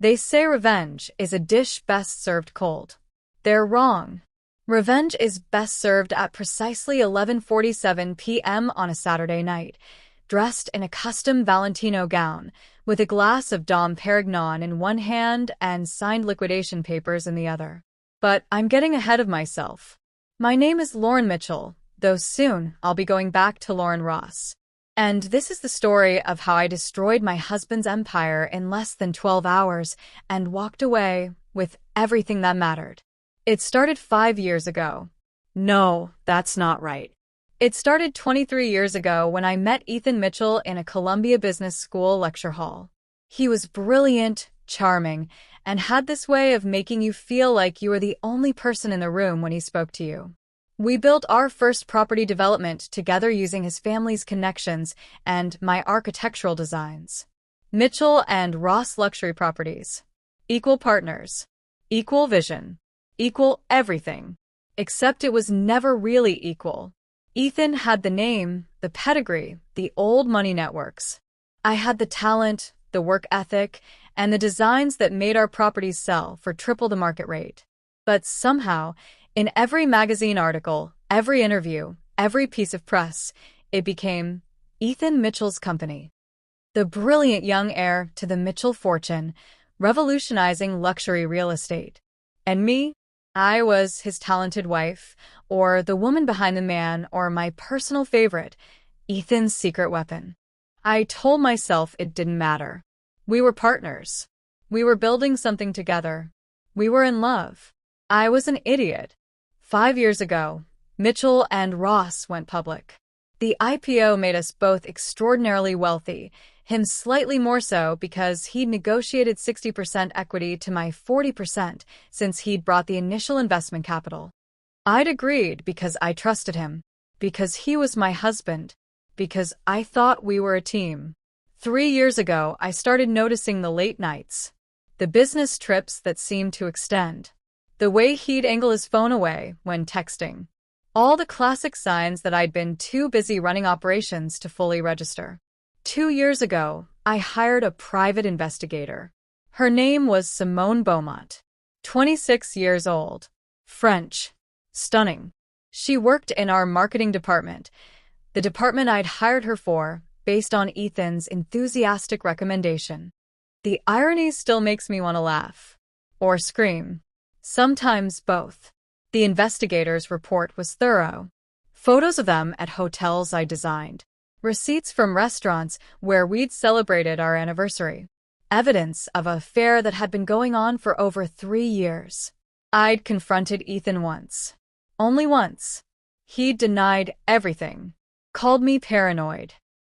They say revenge is a dish best served cold. They're wrong. Revenge is best served at precisely 11:47 p.m. on a Saturday night, dressed in a custom Valentino gown, with a glass of Dom Perignon in one hand and signed liquidation papers in the other. But I'm getting ahead of myself. My name is Lauren Mitchell, though soon I'll be going back to Lauren Ross. And this is the story of how I destroyed my husband's empire in less than 12 hours and walked away with everything that mattered. It started 5 years ago. No, that's not right. It started 23 years ago when I met Ethan Mitchell in a Columbia Business School lecture hall. He was brilliant, charming, and had this way of making you feel like you were the only person in the room when he spoke to you. We built our first property development together using his family's connections and my architectural designs. Mitchell and Ross Luxury Properties. Equal partners. Equal vision. Equal everything. Except it was never really equal. Ethan had the name, the pedigree, the old money networks. I had the talent, the work ethic, and the designs that made our properties sell for triple the market rate. But somehow, in every magazine article, every interview, every piece of press, it became Ethan Mitchell's company. The brilliant young heir to the Mitchell fortune, revolutionizing luxury real estate. And me? I was his talented wife, or the woman behind the man, or my personal favorite, Ethan's secret weapon. I told myself it didn't matter. We were partners. We were building something together. We were in love. I was an idiot. 5 years ago, Mitchell and Ross went public. The IPO made us both extraordinarily wealthy, him slightly more so because he'd negotiated 60% equity to my 40% since he'd brought the initial investment capital. I'd agreed because I trusted him, because he was my husband, because I thought we were a team. 3 years ago, I started noticing the late nights, the business trips that seemed to extend, the way he'd angle his phone away when texting. All the classic signs that I'd been too busy running operations to fully register. 2 years ago, I hired a private investigator. Her name was Simone Beaumont. 26 years old. French. Stunning. She worked in our marketing department, the department I'd hired her for, based on Ethan's enthusiastic recommendation. The irony still makes me want to laugh. Or scream. Sometimes both. The investigator's report was thorough. Photos of them at hotels I designed. Receipts from restaurants where we'd celebrated our anniversary. Evidence of an affair that had been going on for over 3 years. I'd confronted Ethan once. Only once. He denied everything. Called me paranoid.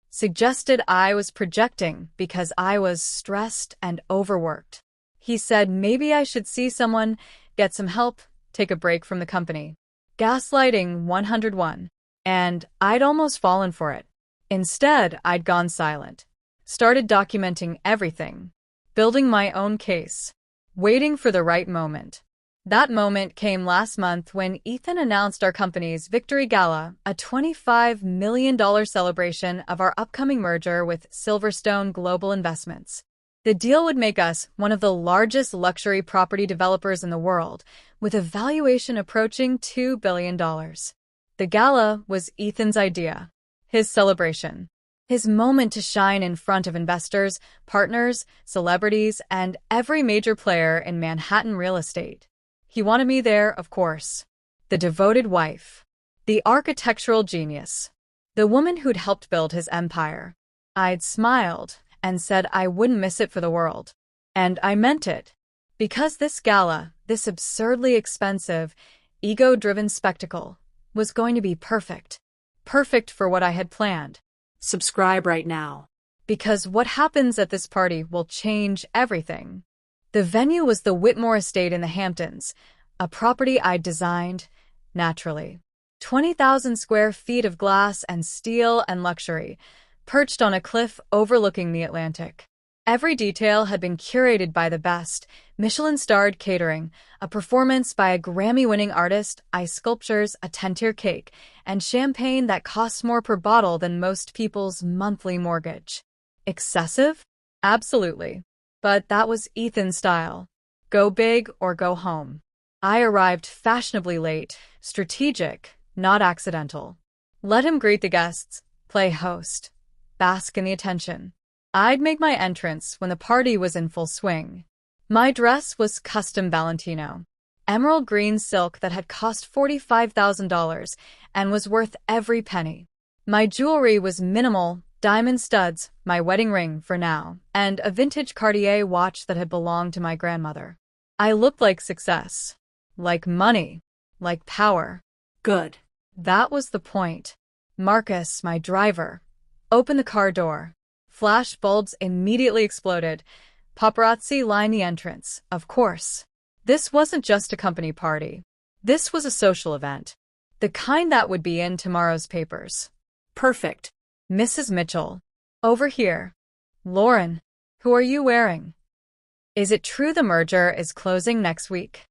Suggested I was projecting because I was stressed and overworked. He said maybe I should see someone, get some help, take a break from the company. Gaslighting 101. And I'd almost fallen for it. Instead, I'd gone silent. Started documenting everything. Building my own case. Waiting for the right moment. That moment came last month when Ethan announced our company's Victory Gala, a $25 million celebration of our upcoming merger with Silverstone Global Investments. The deal would make us one of the largest luxury property developers in the world, with a valuation approaching $2 billion. The gala was Ethan's idea, his celebration, his moment to shine in front of investors, partners, celebrities, and every major player in Manhattan real estate. He wanted me there, of course. The devoted wife. The architectural genius. The woman who'd helped build his empire. I'd smiled and said I wouldn't miss it for the world. And I meant it. Because this gala, this absurdly expensive, ego-driven spectacle, was going to be perfect. Perfect for what I had planned. Subscribe right now. Because what happens at this party will change everything. The venue was the Whitmore Estate in the Hamptons, a property I'd designed, naturally. 20,000 square feet of glass and steel and luxury, perched on a cliff overlooking the Atlantic. Every detail had been curated by the best, Michelin-starred catering, a performance by a Grammy-winning artist, ice sculptures, a 10-tier cake, and champagne that costs more per bottle than most people's monthly mortgage. Excessive? Absolutely. But that was Ethan's style. Go big or go home. I arrived fashionably late, strategic, not accidental. Let him greet the guests, play host, bask in the attention. I'd make my entrance when the party was in full swing. My dress was custom Valentino. Emerald green silk that had cost $45,000 and was worth every penny. My jewelry was minimal, diamond studs, my wedding ring for now, and a vintage Cartier watch that had belonged to my grandmother. I looked like success, like money, like power. Good. That was the point. Marcus, my driver, opened the car door. Flash bulbs immediately exploded. Paparazzi lined the entrance, of course. This wasn't just a company party. This was a social event. The kind that would be in tomorrow's papers. Perfect. Mrs. Mitchell. Over here. Lauren, who are you wearing? Is it true the merger is closing next week?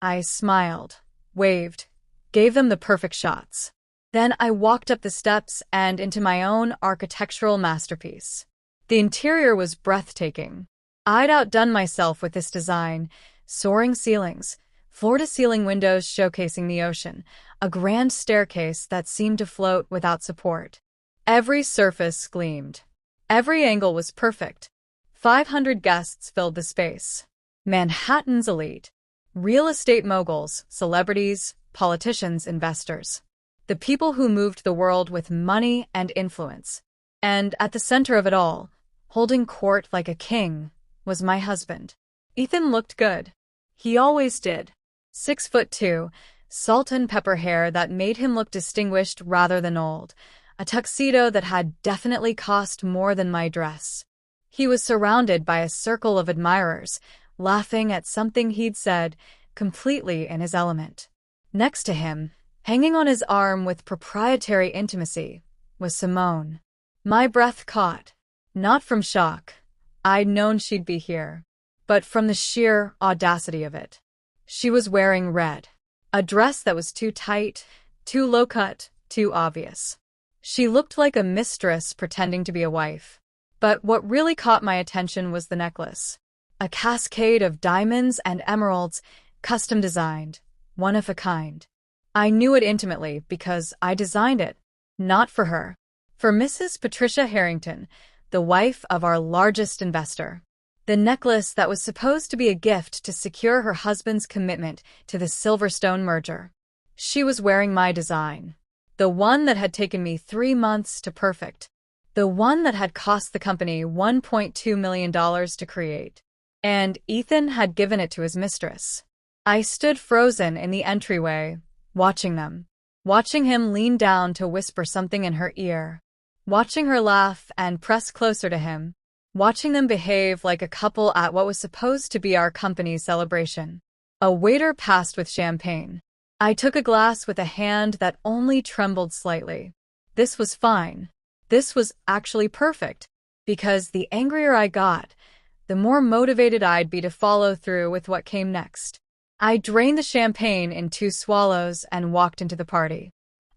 I smiled, waved, gave them the perfect shots. Then I walked up the steps and into my own architectural masterpiece. The interior was breathtaking. I'd outdone myself with this design: soaring ceilings, floor-to-ceiling windows showcasing the ocean, a grand staircase that seemed to float without support. Every surface gleamed. Every angle was perfect. 500 guests filled the space. Manhattan's elite. Real estate moguls, celebrities, politicians, investors. The people who moved the world with money and influence. And at the center of it all, holding court like a king, was my husband. Ethan looked good. He always did. 6'2", salt and pepper hair that made him look distinguished rather than old. A tuxedo that had definitely cost more than my dress. He was surrounded by a circle of admirers, laughing at something he'd said, completely in his element. Next to him, hanging on his arm with proprietary intimacy, was Simone. My breath caught. Not from shock. I'd known she'd be here. But from the sheer audacity of it. She was wearing red. A dress that was too tight, too low-cut, too obvious. She looked like a mistress pretending to be a wife. But what really caught my attention was the necklace. A cascade of diamonds and emeralds, custom designed, one of a kind. I knew it intimately because I designed it. Not for her. For Mrs. Patricia Harrington, the wife of our largest investor. The necklace that was supposed to be a gift to secure her husband's commitment to the Silverstone merger. She was wearing my design. The one that had taken me 3 months to perfect. The one that had cost the company $1.2 million to create. And Ethan had given it to his mistress. I stood frozen in the entryway, watching them. Watching him lean down to whisper something in her ear. Watching her laugh and press closer to him. Watching them behave like a couple at what was supposed to be our company's celebration. A waiter passed with champagne. I took a glass with a hand that only trembled slightly. This was fine. This was actually perfect. Because the angrier I got, the more motivated I'd be to follow through with what came next. I drained the champagne in 2 swallows and walked into the party.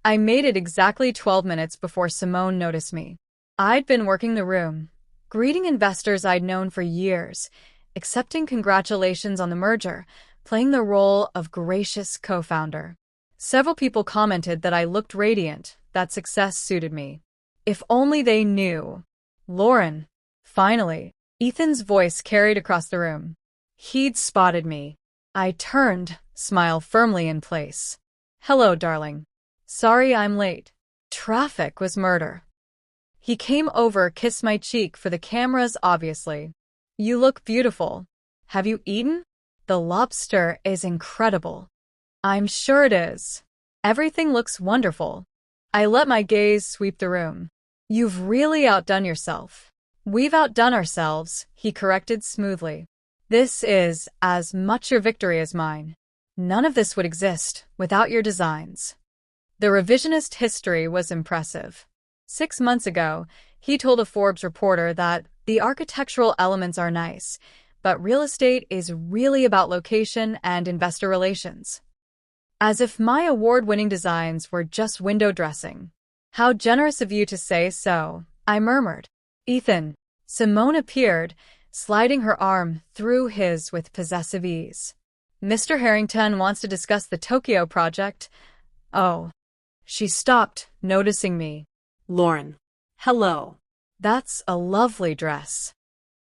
I made it exactly 12 minutes before Simone noticed me. I'd been working the room, greeting investors I'd known for years, accepting congratulations on the merger, playing the role of gracious co-founder. Several people commented that I looked radiant, that success suited me. If only they knew. Lauren. Finally, Ethan's voice carried across the room. He'd spotted me. I turned, smile firmly in place. Hello, darling. Sorry I'm late. Traffic was murder. He came over, kissed my cheek for the cameras obviously. You look beautiful. Have you eaten? The lobster is incredible. I'm sure it is. Everything looks wonderful. I let my gaze sweep the room. You've really outdone yourself. We've outdone ourselves, he corrected smoothly. This is as much your victory as mine. None of this would exist without your designs. The revisionist history was impressive. 6 months ago, he told a Forbes reporter that the architectural elements are nice, but real estate is really about location and investor relations. As if my award-winning designs were just window dressing. How generous of you to say so, I murmured. Ethan. Simone appeared, sliding her arm through his with possessive ease. Mr. Harrington wants to discuss the Tokyo project. Oh. She stopped, noticing me. Lauren. Hello. That's a lovely dress.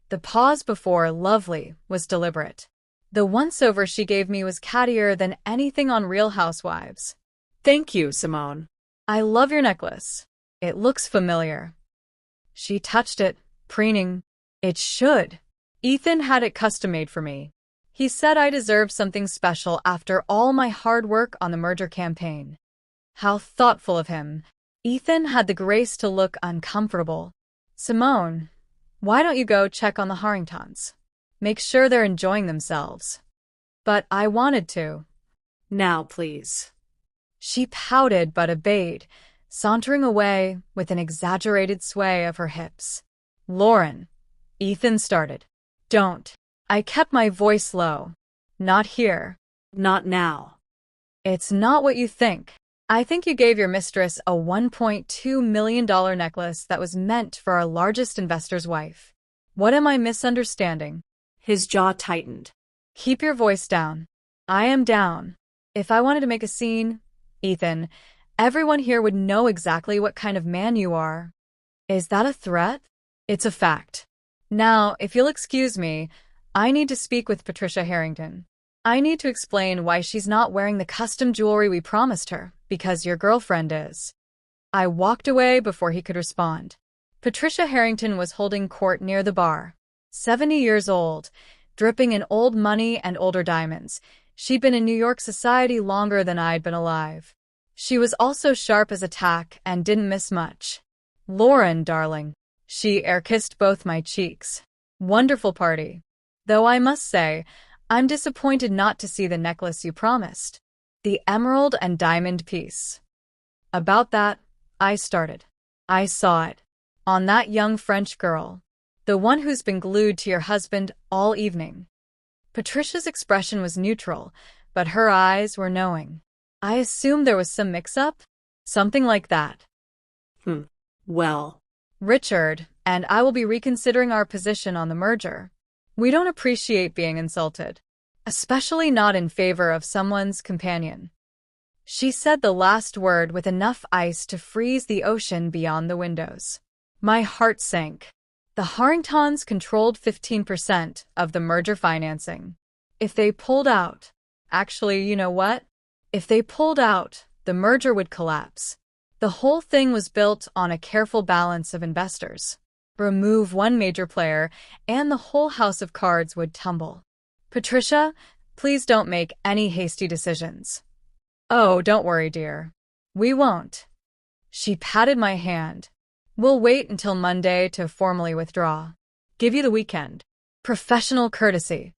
The pause before lovely was deliberate. The once-over she gave me was cattier than anything on Real Housewives. Thank you, Simone. I love your necklace. It looks familiar. She touched it, preening. It should. Ethan had it custom-made for me. He said I deserved something special after all my hard work on the merger campaign. How thoughtful of him. Ethan had the grace to look uncomfortable. Simone, why don't you go check on the Harringtons? Make sure they're enjoying themselves. But I wanted to. Now, please. She pouted but obeyed, sauntering away with an exaggerated sway of her hips. Lauren, Ethan started. Don't. I kept my voice low. Not here. Not now. It's not what you think. I think you gave your mistress a $1.2 million necklace that was meant for our largest investor's wife. What am I misunderstanding? His jaw tightened. Keep your voice down. I am down. If I wanted to make a scene, Ethan, everyone here would know exactly what kind of man you are. Is that a threat? It's a fact. Now, if you'll excuse me, I need to speak with Patricia Harrington. I need to explain why she's not wearing the custom jewelry we promised her, because your girlfriend is. I walked away before he could respond. Patricia Harrington was holding court near the bar. 70 years old, dripping in old money and older diamonds. She'd been in New York society longer than I'd been alive. She was also sharp as a tack and didn't miss much. Lauren, darling. She air-kissed both my cheeks. Wonderful party. Though I must say, I'm disappointed not to see the necklace you promised. The emerald and diamond piece. About that, I started. I saw it. On that young French girl. The one who's been glued to your husband all evening. Patricia's expression was neutral, but her eyes were knowing. I assumed there was some mix-up? Something like that. Well. Richard and I will be reconsidering our position on the merger. We don't appreciate being insulted, especially not in favor of someone's companion. She said the last word with enough ice to freeze the ocean beyond the windows. My heart sank. The Harringtons controlled 15% of the merger financing. If they pulled out, actually, you know what? If they pulled out, the merger would collapse. The whole thing was built on a careful balance of investors. Remove one major player, and the whole house of cards would tumble. Patricia, please don't make any hasty decisions. Oh, don't worry, dear. We won't. She patted my hand. We'll wait until Monday to formally withdraw. Give you the weekend. Professional courtesy.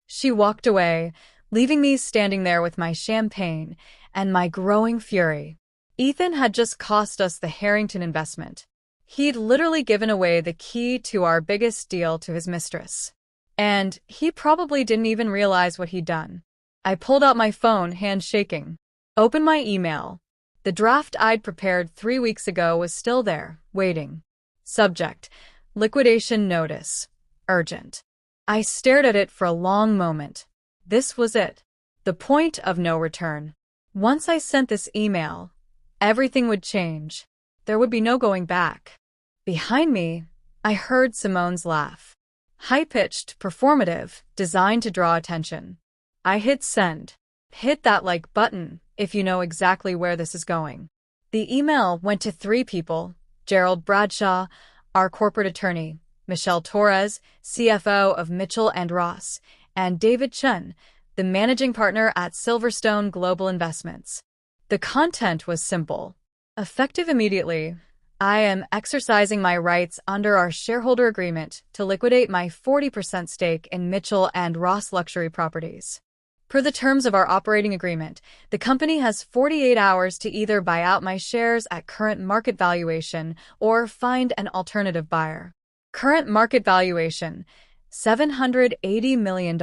She walked away, leaving me standing there with my champagne and my growing fury. Ethan had just cost us the Harrington investment. He'd literally given away the key to our biggest deal to his mistress. And he probably didn't even realize what he'd done. I pulled out my phone, hand shaking. Opened my email. The draft I'd prepared 3 weeks ago was still there, waiting. Subject: liquidation notice. Urgent. I stared at it for a long moment. This was it. The point of no return. Once I sent this email, everything would change. There would be no going back. Behind me, I heard Simone's laugh. High-pitched, performative, designed to draw attention. I hit send. Hit that like button if you know exactly where this is going. The email went to 3 people: Gerald Bradshaw, our corporate attorney, Michelle Torres, CFO of Mitchell & Ross, and David Chen, the managing partner at Silverstone Global Investments. The content was simple. Effective immediately, I am exercising my rights under our shareholder agreement to liquidate my 40% stake in Mitchell & Ross Luxury Properties. Per the terms of our operating agreement, the company has 48 hours to either buy out my shares at current market valuation or find an alternative buyer. Current market valuation, $780 million.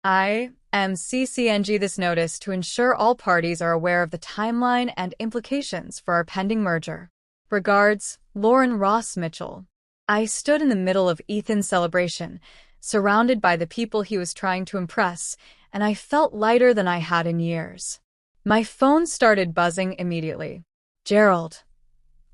I am CCNG this notice to ensure all parties are aware of the timeline and implications for our pending merger. Regards, Lauren Ross Mitchell. I stood in the middle of Ethan's celebration, surrounded by the people he was trying to impress, and I felt lighter than I had in years. My phone started buzzing immediately. Gerald,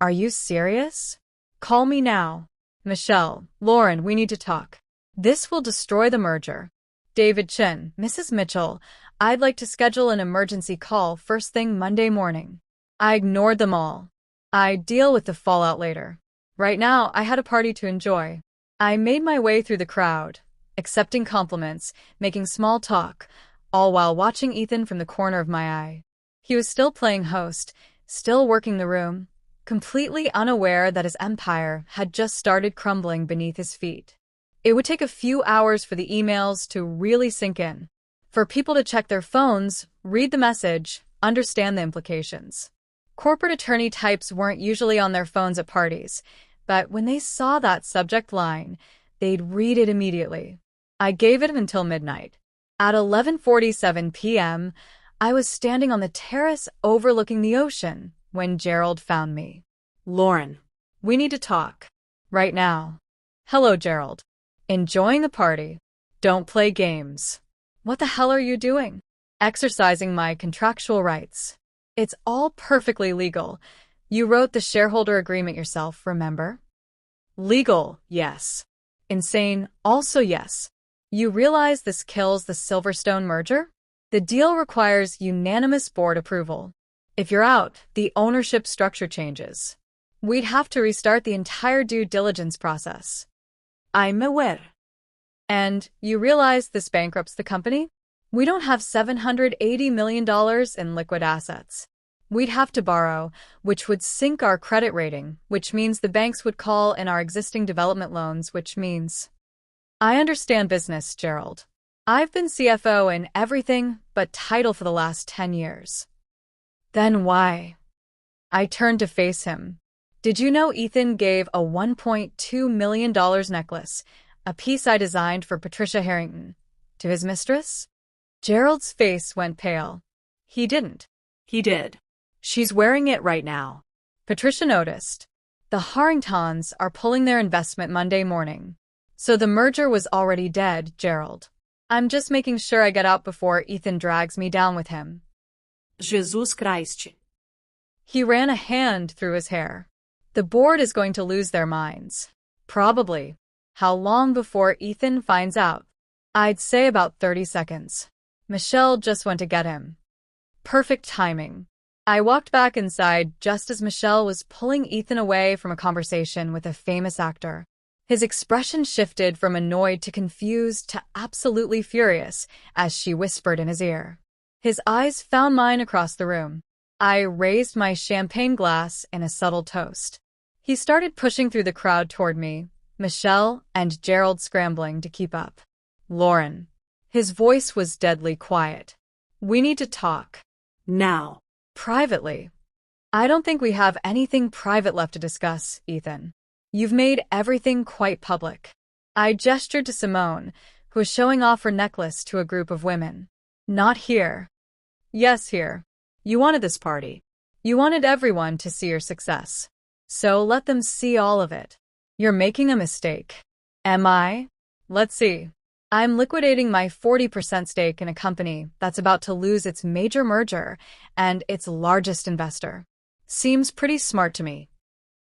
are you serious? Call me now. Michelle, Lauren, we need to talk. This will destroy the merger. David Chin, Mrs. Mitchell, I'd like to schedule an emergency call first thing Monday morning. I ignored them all. I'd deal with the fallout later. Right now, I had a party to enjoy. I made my way through the crowd, accepting compliments, making small talk, all while watching Ethan from the corner of my eye. He was still playing host, still working the room, completely unaware that his empire had just started crumbling beneath his feet. It would take a few hours for the emails to really sink in, for people to check their phones, read the message, understand the implications. Corporate attorney types weren't usually on their phones at parties, but when they saw that subject line, they'd read it immediately. I gave it until midnight. At 11:47 p.m., I was standing on the terrace overlooking the ocean when Gerald found me. Lauren. We need to talk. Right now. Hello, Gerald. Enjoying the party. Don't play games. What the hell are you doing? Exercising my contractual rights. It's all perfectly legal. You wrote the shareholder agreement yourself, remember? Legal, yes. Insane, also yes. You realize this kills the Silverstone merger? The deal requires unanimous board approval. If you're out, the ownership structure changes. We'd have to restart the entire due diligence process. I'm aware. And you realize this bankrupts the company? We don't have $780 million in liquid assets. We'd have to borrow, which would sink our credit rating, which means the banks would call in our existing development loans, which means... I understand business, Gerald. I've been CFO in everything but title for the last 10 years. Then why? I turned to face him. Did you know Ethan gave a $1.2 million necklace, a piece I designed for Patricia Harrington, to his mistress? Gerald's face went pale. He didn't. He did. She's wearing it right now. Patricia noticed. The Harringtons are pulling their investment Monday morning. So the merger was already dead, Gerald. I'm just making sure I get out before Ethan drags me down with him. Jesus Christ. He ran a hand through his hair. The board is going to lose their minds. Probably. How long before Ethan finds out? I'd say about 30 seconds. Michelle just went to get him. Perfect timing. I walked back inside just as Michelle was pulling Ethan away from a conversation with a famous actor. His expression shifted from annoyed to confused to absolutely furious as she whispered in his ear. His eyes found mine across the room. I raised my champagne glass in a subtle toast. He started pushing through the crowd toward me, Michelle and Gerald scrambling to keep up. Lauren. His voice was deadly quiet. We need to talk. Now. Privately. I don't think we have anything private left to discuss, Ethan. You've made everything quite public. I gestured to Simone, who was showing off her necklace to a group of women. Not here. Yes, here. You wanted this party. You wanted everyone to see your success. So let them see all of it. You're making a mistake. Am I? Let's see. I'm liquidating my 40% stake in a company that's about to lose its major merger and its largest investor. Seems pretty smart to me.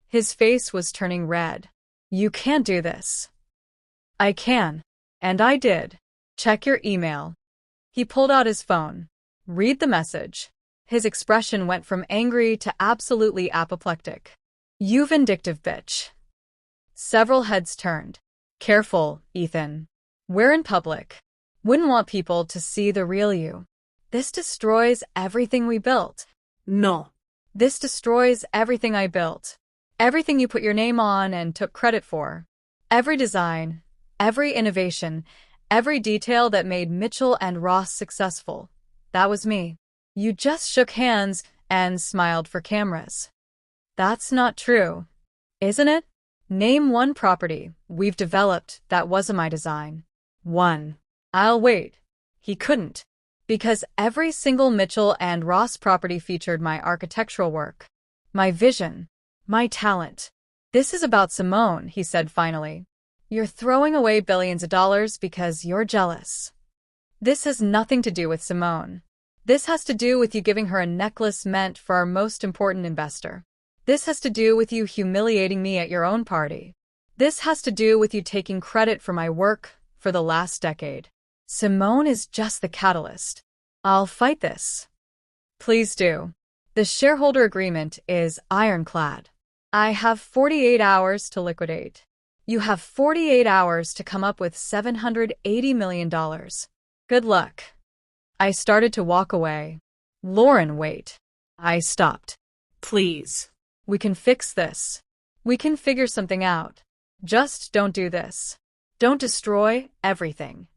His face was turning red. You can't do this. I can. And I did. Check your email. He pulled out his phone. Read the message. His expression went from angry to absolutely apoplectic. You vindictive bitch. Several heads turned. Careful, Ethan. We're in public. Wouldn't want people to see the real you. This destroys everything we built. No. This destroys everything I built. Everything you put your name on and took credit for. Every design, every innovation, every detail that made Mitchell and Ross successful. That was me. You just shook hands and smiled for cameras. That's not true, isn't it? Name one property we've developed that wasn't my design. One. I'll wait. He couldn't. Because every single Mitchell and Ross property featured my architectural work. My vision. My talent. This is about Simone, he said finally. You're throwing away billions of dollars because you're jealous. This has nothing to do with Simone. This has to do with you giving her a necklace meant for our most important investor. This has to do with you humiliating me at your own party. This has to do with you taking credit for my work for the last decade. Simone is just the catalyst. I'll fight this. Please do. The shareholder agreement is ironclad. I have 48 hours to liquidate. You have 48 hours to come up with $780 million. Good luck. I started to walk away. Lauren, wait. I stopped. Please. We can fix this. We can figure something out. Just don't do this. Don't destroy everything.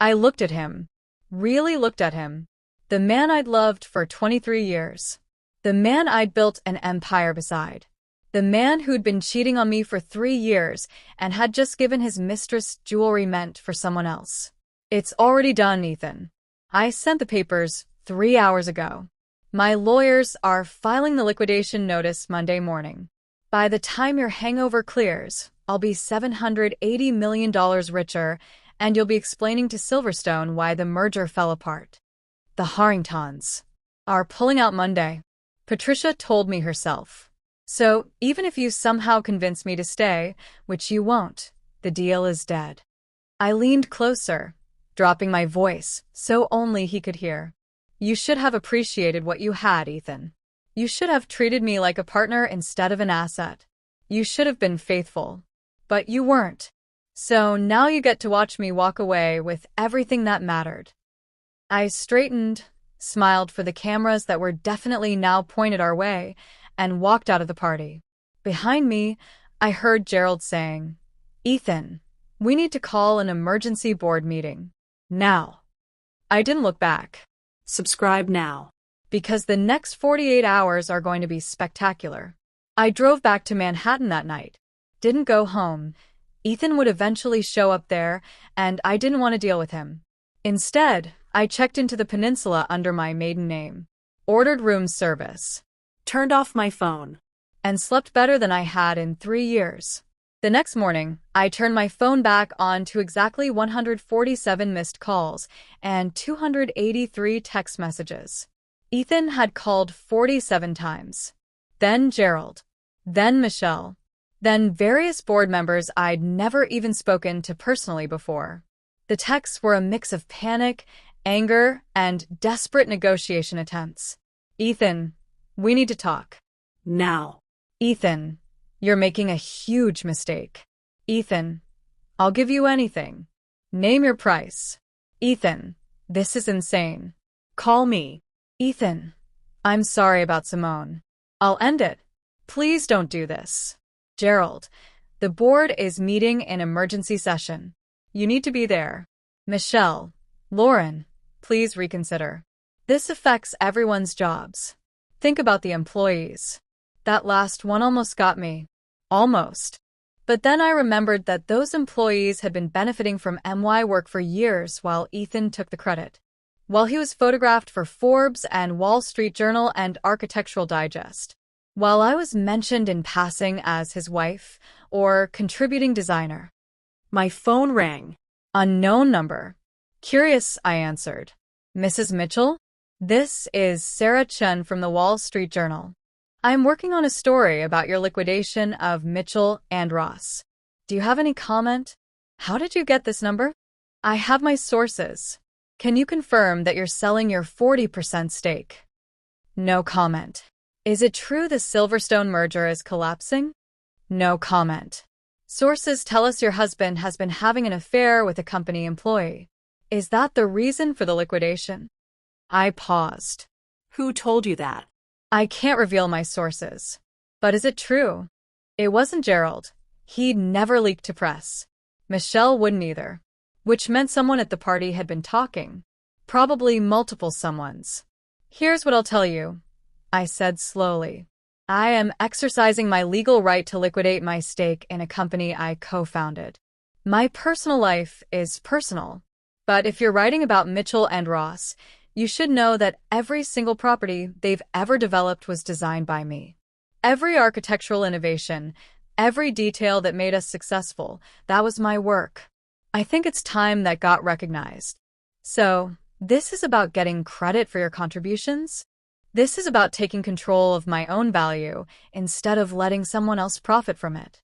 I looked at him. Really looked at him. The man I'd loved for 23 years. The man I'd built an empire beside. The man who'd been cheating on me for 3 years and had just given his mistress jewelry meant for someone else. It's already done, Ethan. I sent the papers 3 hours ago. My lawyers are filing the liquidation notice Monday morning. By the time your hangover clears, I'll be $780 million richer, and you'll be explaining to Silverstone why the merger fell apart. The Harringtons are pulling out Monday. Patricia told me herself. So, even if you somehow convince me to stay, which you won't, the deal is dead. I leaned closer, dropping my voice so only he could hear. You should have appreciated what you had, Ethan. You should have treated me like a partner instead of an asset. You should have been faithful. But you weren't. So now you get to watch me walk away with everything that mattered. I straightened, smiled for the cameras that were definitely now pointed our way, and walked out of the party. Behind me, I heard Gerald saying, Ethan, we need to call an emergency board meeting. Now. I didn't look back. Subscribe now. Because the next 48 hours are going to be spectacular. I drove back to Manhattan that night. Didn't go home. Ethan would eventually show up there, and I didn't want to deal with him. Instead, I checked into the peninsula under my maiden name, ordered room service, Turned off my phone, and slept better than I had in 3 years. The next morning, I turned my phone back on to exactly 147 missed calls and 283 text messages. Ethan had called 47 times. Then Gerald. Then Michelle. Then various board members I'd never even spoken to personally before. The texts were a mix of panic, anger, and desperate negotiation attempts. Ethan, we need to talk. now. Ethan, you're making a huge mistake. Ethan, I'll give you anything. Name your price. Ethan, this is insane. Call me. Ethan, I'm sorry about Simone. I'll end it. Please don't do this. Gerald, the board is meeting in emergency session. You need to be there. Michelle, Lauren, please reconsider. This affects everyone's jobs. Think about the employees. That last one almost got me. Almost. But then I remembered that those employees had been benefiting from MY work for years while Ethan took the credit. While he was photographed for Forbes and Wall Street Journal and Architectural Digest. While I was mentioned in passing as his wife or contributing designer. My phone rang. Unknown number. Curious, I answered. Mrs. Mitchell? This is Sarah Chen from the Wall Street Journal. I'm working on a story about your liquidation of Mitchell and Ross. Do you have any comment? How did you get this number? I have my sources. Can you confirm that you're selling your 40% stake? No comment. Is it true the Silverstone merger is collapsing? No comment. Sources tell us your husband has been having an affair with a company employee. Is that the reason for the liquidation? I paused. Who told you that? I can't reveal my sources. But is it true? It wasn't Gerald. He'd never leaked to press. Michelle wouldn't either. Which meant someone at the party had been talking. Probably multiple someones. Here's what I'll tell you, I said slowly. I am exercising my legal right to liquidate my stake in a company I co-founded. My personal life is personal. But if you're writing about Mitchell and Ross, you should know that every single property they've ever developed was designed by me. Every architectural innovation, Every detail that made us successful, that was my work. I think it's time that got recognized. So, this is about getting credit for your contributions? This is about taking control of my own value instead of letting someone else profit from it.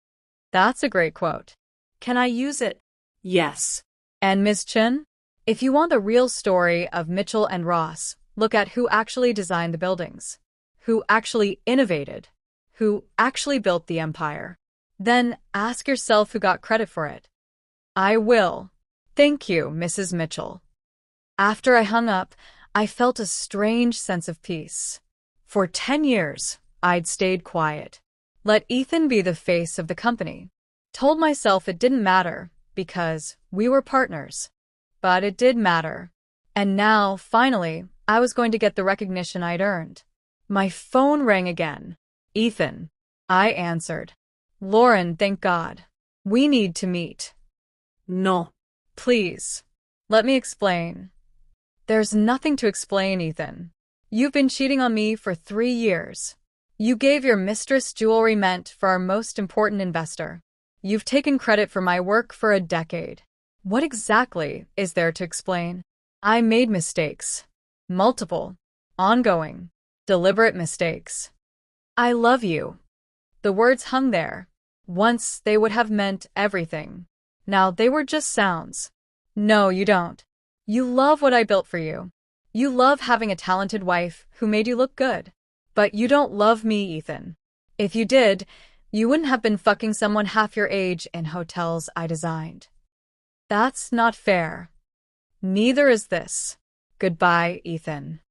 That's a great quote. Can I use it? Yes. And Ms. Chin? If you want the real story of Mitchell and Ross, look at who actually designed the buildings, who actually innovated, who actually built the empire. Then ask yourself who got credit for it. I will. Thank you, Mrs. Mitchell. After I hung up, I felt a strange sense of peace. For 10 years, I'd stayed quiet. Let Ethan be the face of the company. Told myself it didn't matter because we were partners. But it did matter. And now, finally, I was going to get the recognition I'd earned. My phone rang again. Ethan. I answered. Lauren, thank God. We need to meet. No. Please. Let me explain. There's nothing to explain, Ethan. You've been cheating on me for 3 years. You gave your mistress jewelry meant for our most important investor. You've taken credit for my work for a decade. What exactly is there to explain? I made mistakes. Multiple. Ongoing. Deliberate mistakes. I love you. The words hung there. Once they would have meant everything. Now they were just sounds. No, you don't. You love what I built for you. You love having a talented wife who made you look good. But you don't love me, Ethan. If you did, you wouldn't have been fucking someone half your age in hotels I designed. That's not fair. Neither is this. Goodbye, Ethan.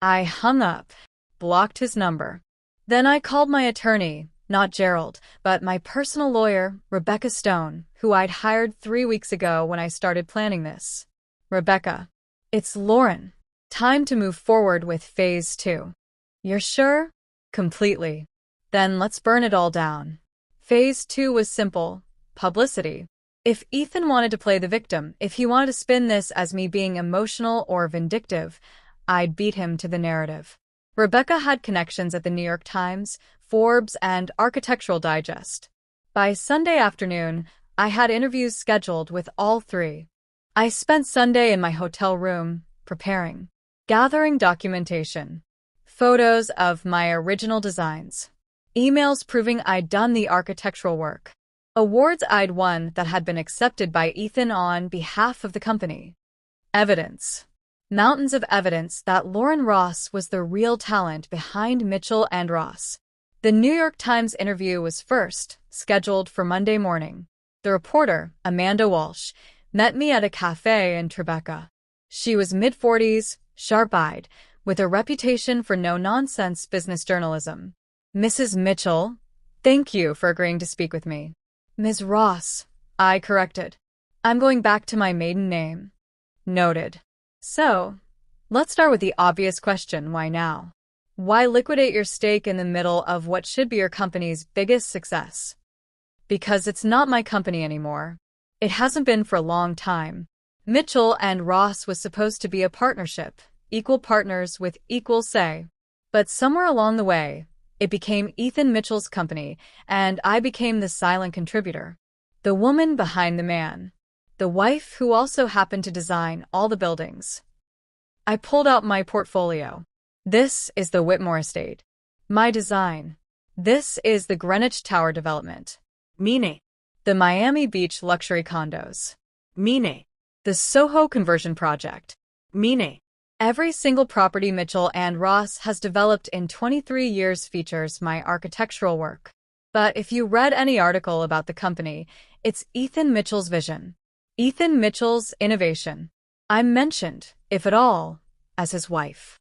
I hung up, blocked his number. Then I called my attorney, not Gerald, but my personal lawyer, Rebecca Stone, who I'd hired 3 weeks ago when I started planning this. Rebecca, it's Lauren. Time to move forward with phase 2. You're sure? Completely. Then let's burn it all down. Phase 2 was simple. Publicity. If Ethan wanted to play the victim, if he wanted to spin this as me being emotional or vindictive, I'd beat him to the narrative. Rebecca had connections at the New York Times, Forbes, and Architectural Digest. By Sunday afternoon, I had interviews scheduled with all 3. I spent Sunday in my hotel room, preparing, gathering documentation, photos of my original designs, emails proving I'd done the architectural work, awards I'd won that had been accepted by Ethan on behalf of the company, evidence, mountains of evidence that Lauren Ross was the real talent behind Mitchell and Ross. The New York Times interview was first scheduled for Monday morning. The reporter, Amanda Walsh, met me at a cafe in Tribeca. She was mid-40s, sharp-eyed, with a reputation for no-nonsense business journalism. Mrs. Mitchell, thank you for agreeing to speak with me. Ms. Ross, I corrected. I'm going back to my maiden name. Noted. So, let's start with the obvious question, why now? Why liquidate your stake in the middle of what should be your company's biggest success? Because it's not my company anymore. It hasn't been for a long time. Mitchell and Ross was supposed to be a partnership, equal partners with equal say. But somewhere along the way, it became Ethan Mitchell's company, and I became the silent contributor. The woman behind the man. The wife who also happened to design all the buildings. I pulled out my portfolio. This is the Whitmore estate. My design. This is the Greenwich Tower development. Mine. The Miami Beach luxury condos. Mine. The Soho conversion project. Mine. Every single property Mitchell and Ross has developed in 23 years features my architectural work. But if you read any article about the company, it's Ethan Mitchell's vision. Ethan Mitchell's innovation. I'm mentioned, if at all, as his wife.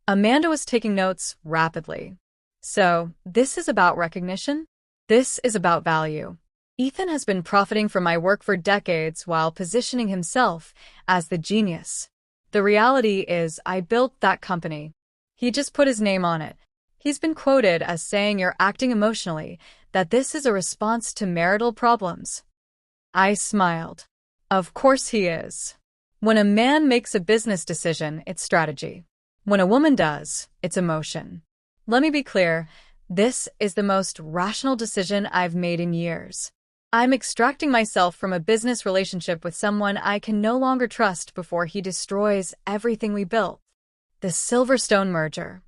Amanda was taking notes rapidly. So, this is about recognition? This is about value. Ethan has been profiting from my work for decades while positioning himself as the genius. The reality is I built that company. He just put his name on it. He's been quoted as saying you're acting emotionally, that this is a response to marital problems. I smiled. Of course he is. When a man makes a business decision, it's strategy. When a woman does, it's emotion. Let me be clear, This is the most rational decision I've made in years. I'm extracting myself from a business relationship with someone I can no longer trust before he destroys everything we built. The Silverstone merger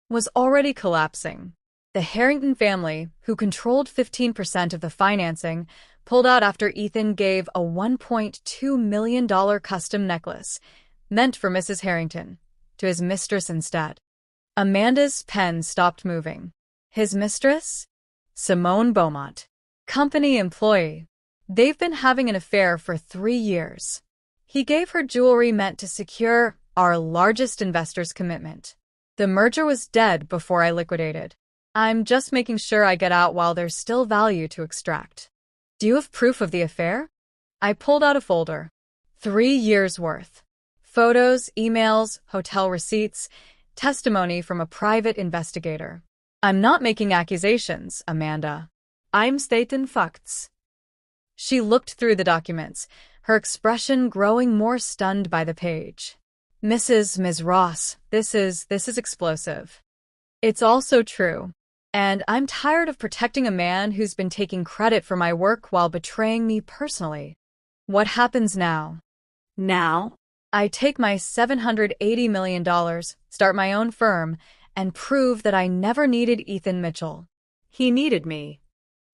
was already collapsing. The Harrington family, who controlled 15% of the financing, pulled out after Ethan gave a $1.2 million custom necklace, meant for Mrs. Harrington, to his mistress instead. Amanda's pen stopped moving. His mistress? Simone Beaumont. Company employee. They've been having an affair for 3 years. He gave her jewelry meant to secure our largest investor's commitment. The merger was dead before I liquidated. I'm just making sure I get out while there's still value to extract. Do you have proof of the affair? I pulled out a folder. 3 years' worth. Photos, emails, hotel receipts, testimony from a private investigator. I'm not making accusations, Amanda. I'm stating facts. She looked through the documents, her expression growing more stunned by the page. Ms. Ross, this is explosive. It's also true. And I'm tired of protecting a man who's been taking credit for my work while betraying me personally. What happens now? Now? I take my $780 million, start my own firm, and prove that I never needed Ethan Mitchell. He needed me.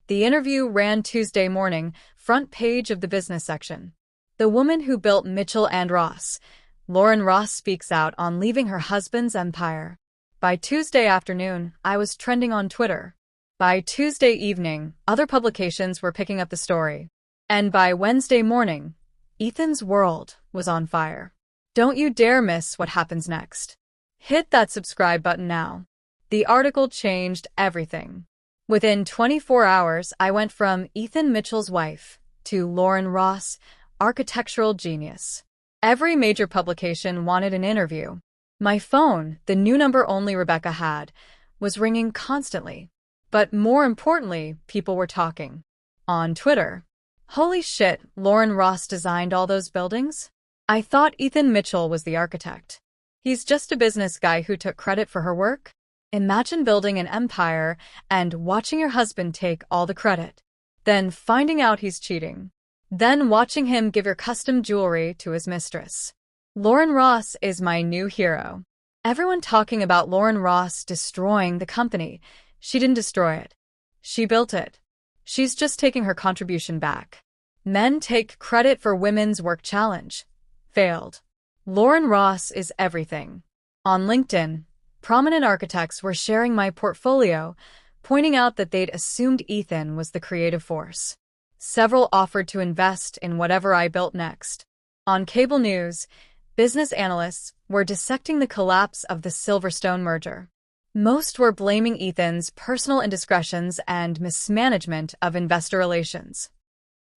The interview ran Tuesday morning, front page of the business section. The woman who built Mitchell and Ross. Lauren Ross speaks out on leaving her husband's empire. By Tuesday afternoon, I was trending on Twitter. By Tuesday evening, other publications were picking up the story. And by Wednesday morning, Ethan's world was on fire. Don't you dare miss what happens next. Hit that subscribe button now. The article changed everything. Within 24 hours, I went from Ethan Mitchell's wife to Lauren Ross, architectural genius. Every major publication wanted an interview. My phone, the new number only Rebecca had, was ringing constantly. But more importantly, people were talking. On Twitter. Holy shit, Lauren Ross designed all those buildings? I thought Ethan Mitchell was the architect. He's just a business guy who took credit for her work? Imagine building an empire and watching your husband take all the credit. Then finding out he's cheating. Then watching him give your custom jewelry to his mistress. Lauren Ross is my new hero. Everyone talking about Lauren Ross destroying the company. She didn't destroy it. She built it. She's just taking her contribution back. Men take credit for Women's Work Challenge. Failed. Lauren Ross is everything. On LinkedIn, prominent architects were sharing my portfolio, pointing out that they'd assumed Ethan was the creative force. Several offered to invest in whatever I built next. On cable news, business analysts were dissecting the collapse of the Silverstone merger. Most were blaming Ethan's personal indiscretions and mismanagement of investor relations.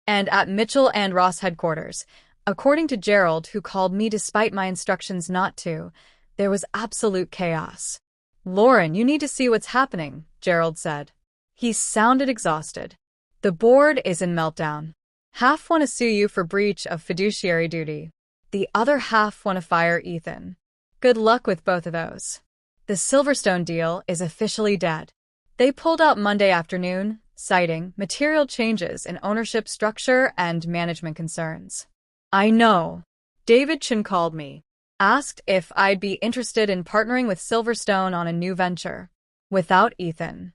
And at Mitchell and Ross headquarters, according to Gerald, who called me despite my instructions not to, there was absolute chaos. Lauren, you need to see what's happening, Gerald said. He sounded exhausted. The board is in meltdown. Half want to sue you for breach of fiduciary duty. The other half want to fire Ethan. Good luck with both of those. The Silverstone deal is officially dead. They pulled out Monday afternoon, citing material changes in ownership structure and management concerns. I know. David Chin called me. Asked if I'd be interested in partnering with Silverstone on a new venture. Without Ethan.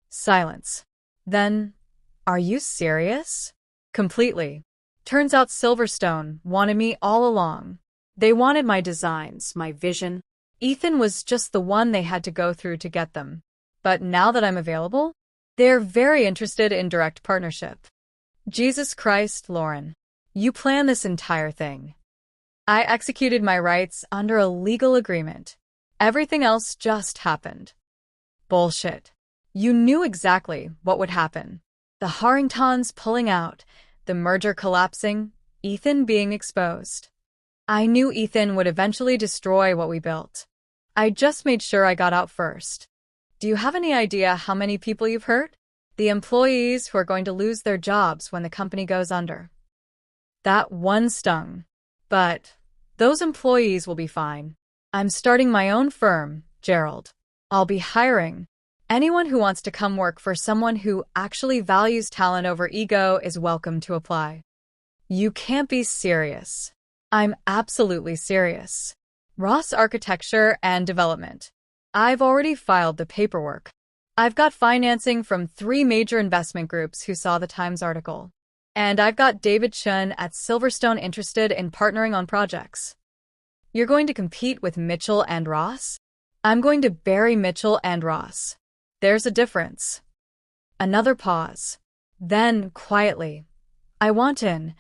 Silence. Then, are you serious? Completely. Turns out Silverstone wanted me all along. They wanted my designs, my vision. Ethan was just the one they had to go through to get them. But now that I'm available, they're very interested in direct partnership. Jesus Christ, Lauren. You planned this entire thing. I executed my rights under a legal agreement. Everything else just happened. Bullshit. You knew exactly what would happen. The Harringtons pulling out, the merger collapsing, Ethan being exposed. I knew Ethan would eventually destroy what we built. I just made sure I got out first. Do you have any idea how many people you've hurt? The employees who are going to lose their jobs when the company goes under. That one stung. But those employees will be fine. I'm starting my own firm, Gerald. I'll be hiring. Anyone who wants to come work for someone who actually values talent over ego is welcome to apply. You can't be serious. I'm absolutely serious. Ross Architecture and Development. I've already filed the paperwork. I've got financing from 3 major investment groups who saw the Times article. And I've got David Chun at Silverstone interested in partnering on projects. You're going to compete with Mitchell and Ross? I'm going to bury Mitchell and Ross. There's a difference. Another pause. Then, quietly, I want in.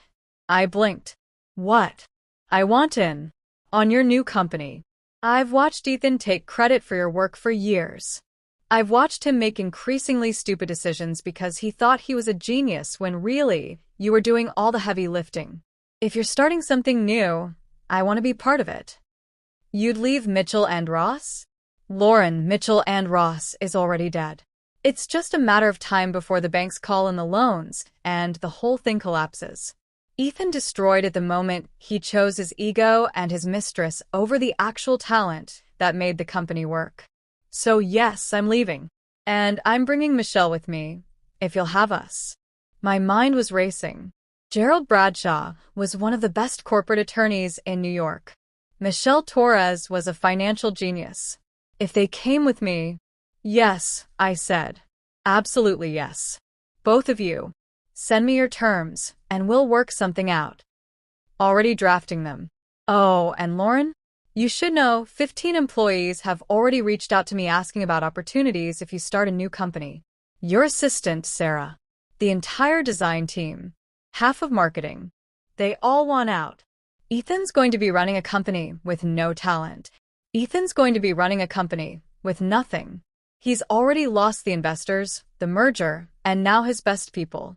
I blinked. What? I want in. On your new company. I've watched Ethan take credit for your work for years. I've watched him make increasingly stupid decisions because he thought he was a genius when really, you were doing all the heavy lifting. If you're starting something new, I want to be part of it. You'd leave Mitchell and Ross? Lauren, Mitchell and Ross is already dead. It's just a matter of time before the banks call in the loans and the whole thing collapses. Ethan destroyed at the moment he chose his ego and his mistress over the actual talent that made the company work. So yes, I'm leaving. And I'm bringing Michelle with me, if you'll have us. My mind was racing. Gerald Bradshaw was one of the best corporate attorneys in New York. Michelle Torres was a financial genius. If they came with me, yes, I said. Absolutely yes. Both of you. Send me your terms, and we'll work something out. Already drafting them. Oh, and Lauren? You should know 15 employees have already reached out to me asking about opportunities if you start a new company. Your assistant, Sarah. The entire design team. Half of marketing. They all want out. Ethan's going to be running a company with no talent. Ethan's going to be running a company with nothing. He's already lost the investors, the merger, and now his best people.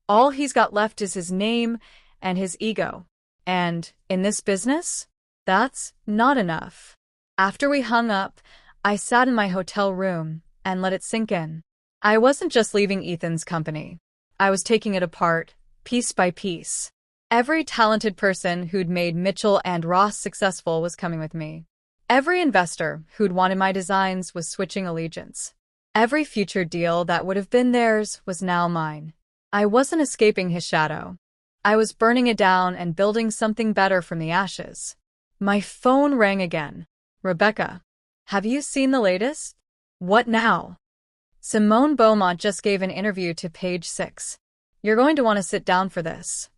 All he's got left is his name and his ego. And in this business, that's not enough. After we hung up, I sat in my hotel room and let it sink in. I wasn't just leaving Ethan's company. I was taking it apart, piece by piece. Every talented person who'd made Mitchell and Ross successful was coming with me. Every investor who'd wanted my designs was switching allegiance. Every future deal that would have been theirs was now mine. I wasn't escaping his shadow. I was burning it down and building something better from the ashes. My phone rang again. Rebecca, have you seen the latest? What now? Simone Beaumont just gave an interview to Page 6. You're going to want to sit down for this.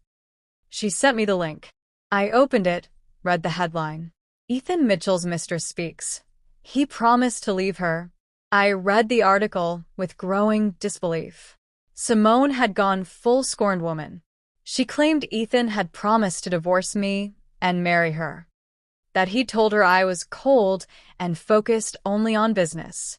She sent me the link. I opened it, read the headline. Ethan Mitchell's mistress speaks. He promised to leave her. I read the article with growing disbelief. Simone had gone full scorned woman. She claimed Ethan had promised to divorce me and marry her. That he'd told her I was cold and focused only on business.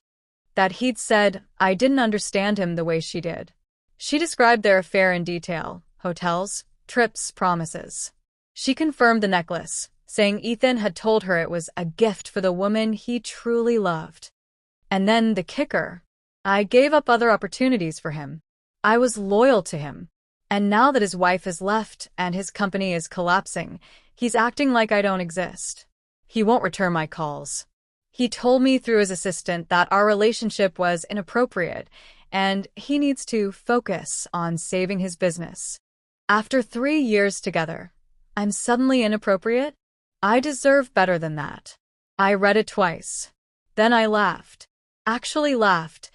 That he'd said I didn't understand him the way she did. She described their affair in detail, hotels, trips, promises. She confirmed the necklace, saying Ethan had told her it was a gift for the woman he truly loved. And then the kicker. I gave up other opportunities for him. I was loyal to him. And now that his wife has left and his company is collapsing, he's acting like I don't exist. He won't return my calls. He told me through his assistant that our relationship was inappropriate and he needs to focus on saving his business. After 3 years together, I'm suddenly inappropriate? I deserve better than that. I read it twice. Then I laughed. Actually laughed,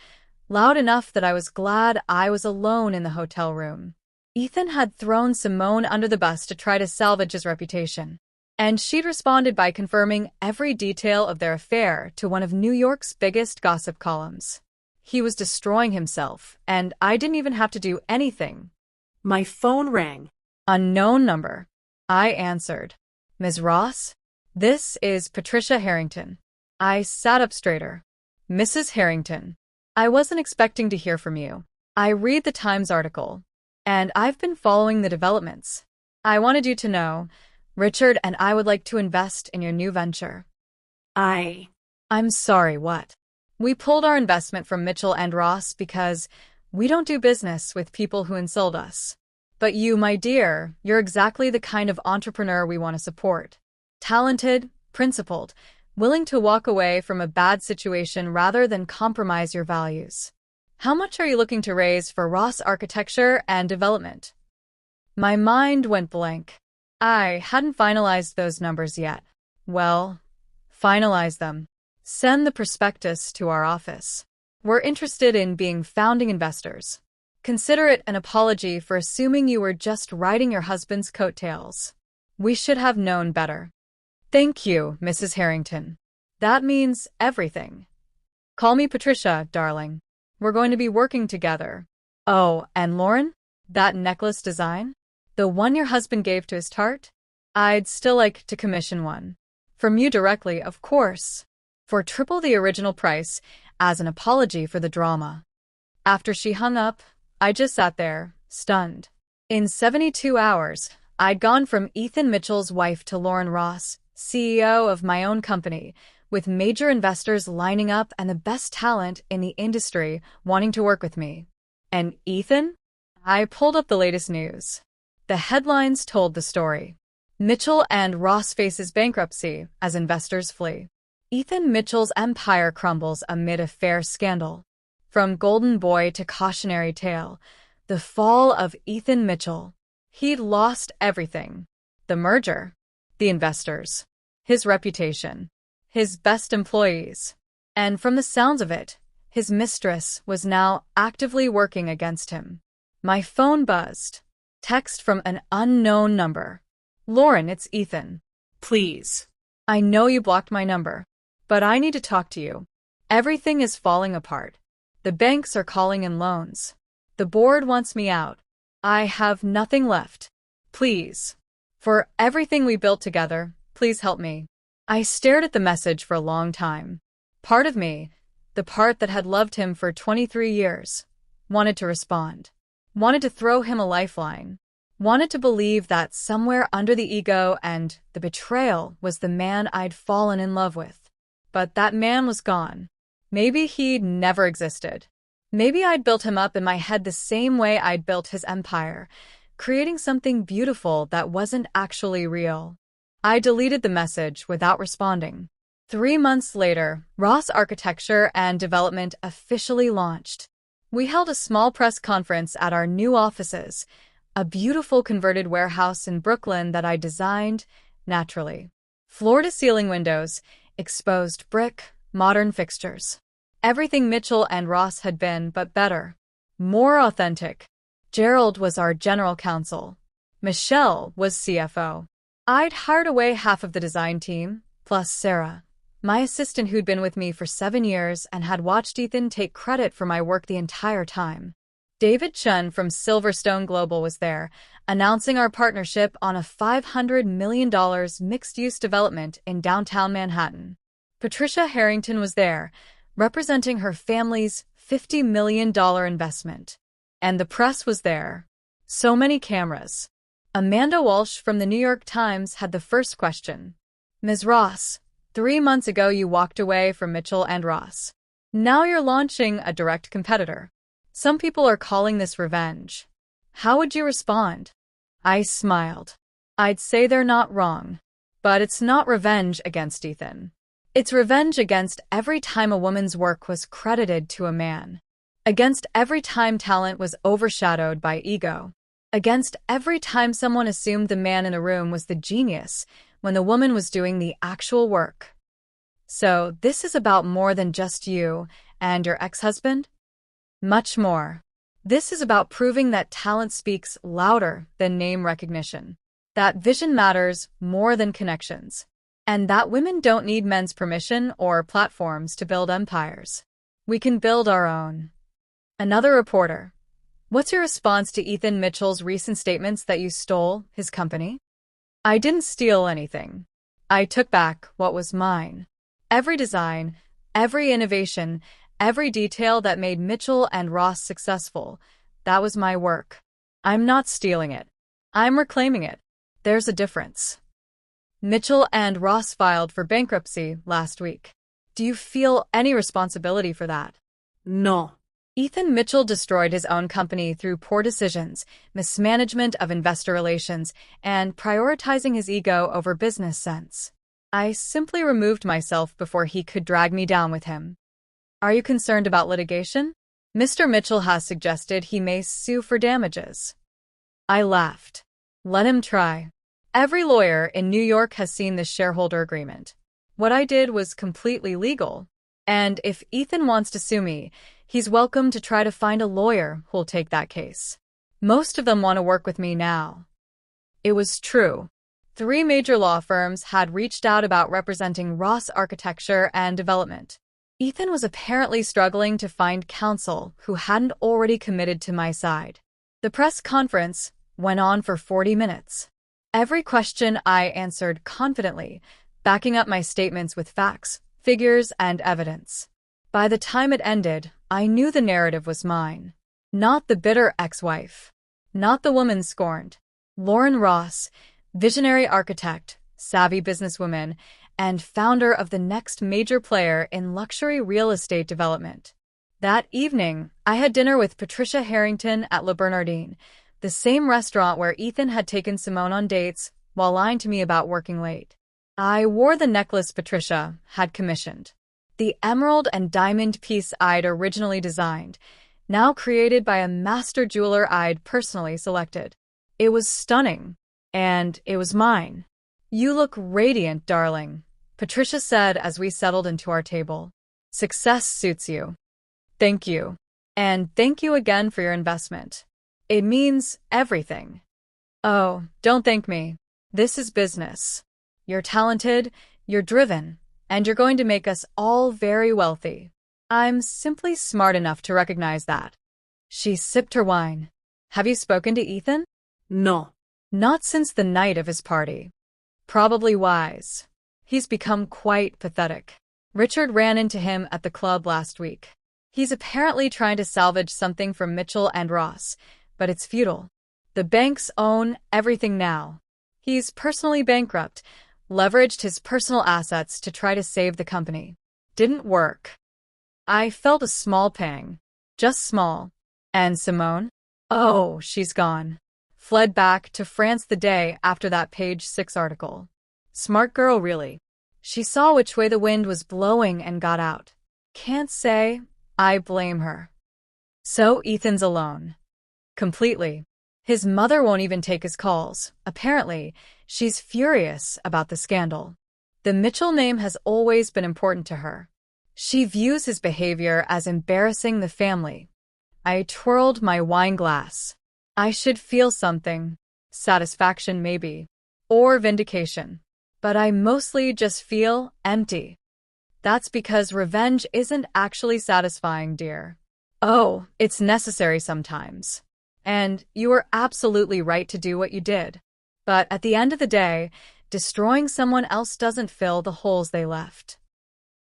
loud enough that I was glad I was alone in the hotel room. Ethan had thrown Simone under the bus to try to salvage his reputation. And she'd responded by confirming every detail of their affair to one of New York's biggest gossip columns. He was destroying himself, and I didn't even have to do anything. My phone rang. Unknown number. I answered. Ms. Ross? This is Patricia Harrington. I sat up straighter. Mrs. Harrington. I wasn't expecting to hear from you. I read the Times article, and I've been following the developments. I wanted you to know, Richard and I would like to invest in your new venture. I'm sorry, what? We pulled our investment from Mitchell and Ross because we don't do business with people who insult us. But you, my dear, you're exactly the kind of entrepreneur we want to support. Talented, principled, willing to walk away from a bad situation rather than compromise your values. How much are you looking to raise for Ross Architecture and Development? My mind went blank. I hadn't finalized those numbers yet. Well, finalize them. Send the prospectus to our office. We're interested in being founding investors. Consider it an apology for assuming you were just riding your husband's coattails. We should have known better. Thank you, Mrs. Harrington. That means everything. Call me Patricia, darling. We're going to be working together. Oh, and Lauren? That necklace design? The one your husband gave to his tart? I'd still like to commission one. From you directly, of course. For triple the original price, as an apology for the drama. After she hung up, I just sat there, stunned. In 72 hours, I'd gone from Ethan Mitchell's wife to Lauren Ross, CEO of my own company, with major investors lining up and the best talent in the industry wanting to work with me. And Ethan? I pulled up the latest news. The headlines told the story. Mitchell and Ross faces bankruptcy as investors flee. Ethan Mitchell's empire crumbles amid a fair scandal. From golden boy to cautionary tale, the fall of Ethan Mitchell. He'd lost everything. The merger, the investors, his reputation, his best employees. And from the sounds of it, his mistress was now actively working against him. My phone buzzed. Text from an unknown number. Lauren, it's Ethan. Please. I know you blocked my number, but I need to talk to you. Everything is falling apart. The banks are calling in loans. The board wants me out. I have nothing left. Please. For everything we built together, please help me. I stared at the message for a long time. Part of me, the part that had loved him for 23 years, wanted to respond. Wanted to throw him a lifeline. Wanted to believe that somewhere under the ego and the betrayal was the man I'd fallen in love with. But that man was gone. Maybe he'd never existed. Maybe I'd built him up in my head the same way I'd built his empire, creating something beautiful that wasn't actually real. I deleted the message without responding. 3 months later, Ross Architecture and Development officially launched. We held a small press conference at our new offices, a beautiful converted warehouse in Brooklyn that I designed, naturally. Floor-to-ceiling windows, exposed brick, modern fixtures. Everything Mitchell and Ross had been, but better. More authentic. Gerald was our general counsel. Michelle was CFO. I'd hired away half of the design team, plus Sarah, my assistant who'd been with me for 7 years and had watched Ethan take credit for my work the entire time. David Chun from Silverstone Global was there, announcing our partnership on a $500 million mixed-use development in downtown Manhattan. Patricia Harrington was there, representing her family's $50 million investment. And the press was there. So many cameras. Amanda Walsh from the New York Times had the first question. Ms. Ross, 3 months ago you walked away from Mitchell and Ross. Now you're launching a direct competitor. Some people are calling this revenge. How would you respond? I smiled. I'd say they're not wrong. But it's not revenge against Ethan. It's revenge against every time a woman's work was credited to a man. Against every time talent was overshadowed by ego. Against every time someone assumed the man in the room was the genius when the woman was doing the actual work. So this is about more than just you and your ex-husband? Much more. This is about proving that talent speaks louder than name recognition, that vision matters more than connections, and that women don't need men's permission or platforms to build empires. We can build our own. Another reporter. What's your response to Ethan Mitchell's recent statements that you stole his company? I didn't steal anything. I took back what was mine. Every design, every innovation, every detail that made Mitchell and Ross successful, that was my work. I'm not stealing it. I'm reclaiming it. There's a difference. Mitchell and Ross filed for bankruptcy last week. Do you feel any responsibility for that? No. Ethan Mitchell destroyed his own company through poor decisions, mismanagement of investor relations, and prioritizing his ego over business sense. I simply removed myself before he could drag me down with him. Are you concerned about litigation? Mr. Mitchell has suggested he may sue for damages. I laughed. Let him try. Every lawyer in New York has seen this shareholder agreement. What I did was completely legal. And if Ethan wants to sue me, he's welcome to try to find a lawyer who'll take that case. Most of them want to work with me now. It was true. 3 major law firms had reached out about representing Ross Architecture and Development. Ethan was apparently struggling to find counsel who hadn't already committed to my side. The press conference went on for 40 minutes. Every question I answered confidently, backing up my statements with facts, figures, and evidence. By the time it ended, I knew the narrative was mine. Not the bitter ex-wife. Not the woman scorned. Lauren Ross, visionary architect, savvy businesswoman, and founder of the next major player in luxury real estate development. That evening, I had dinner with Patricia Harrington at Le Bernardin, the same restaurant where Ethan had taken Simone on dates while lying to me about working late. I wore the necklace Patricia had commissioned. The emerald and diamond piece I'd originally designed, now created by a master jeweler I'd personally selected. It was stunning, and it was mine. You look radiant, darling, Patricia said as we settled into our table. Success suits you. Thank you. And thank you again for your investment. It means everything. Oh, don't thank me. This is business. You're talented, you're driven, and you're going to make us all very wealthy. I'm simply smart enough to recognize that. She sipped her wine. Have you spoken to Ethan? No. Not since the night of his party. Probably wise. He's become quite pathetic. Richard ran into him at the club last week. He's apparently trying to salvage something from Mitchell and Ross, but it's futile. The banks own everything now. He's personally bankrupt, leveraged his personal assets to try to save the company. Didn't work. I felt a small pang. Just small. And Simone? Oh, she's gone. Fled back to France the day after that Page 6 article. Smart girl, really. She saw which way the wind was blowing and got out. Can't say I blame her. So Ethan's alone. Completely. His mother won't even take his calls. Apparently, she's furious about the scandal. The Mitchell name has always been important to her. She views his behavior as embarrassing the family. I twirled my wine glass. I should feel something. Satisfaction, maybe. Or vindication. But I mostly just feel empty. That's because revenge isn't actually satisfying, dear. Oh, it's necessary sometimes. And you were absolutely right to do what you did. But at the end of the day, destroying someone else doesn't fill the holes they left.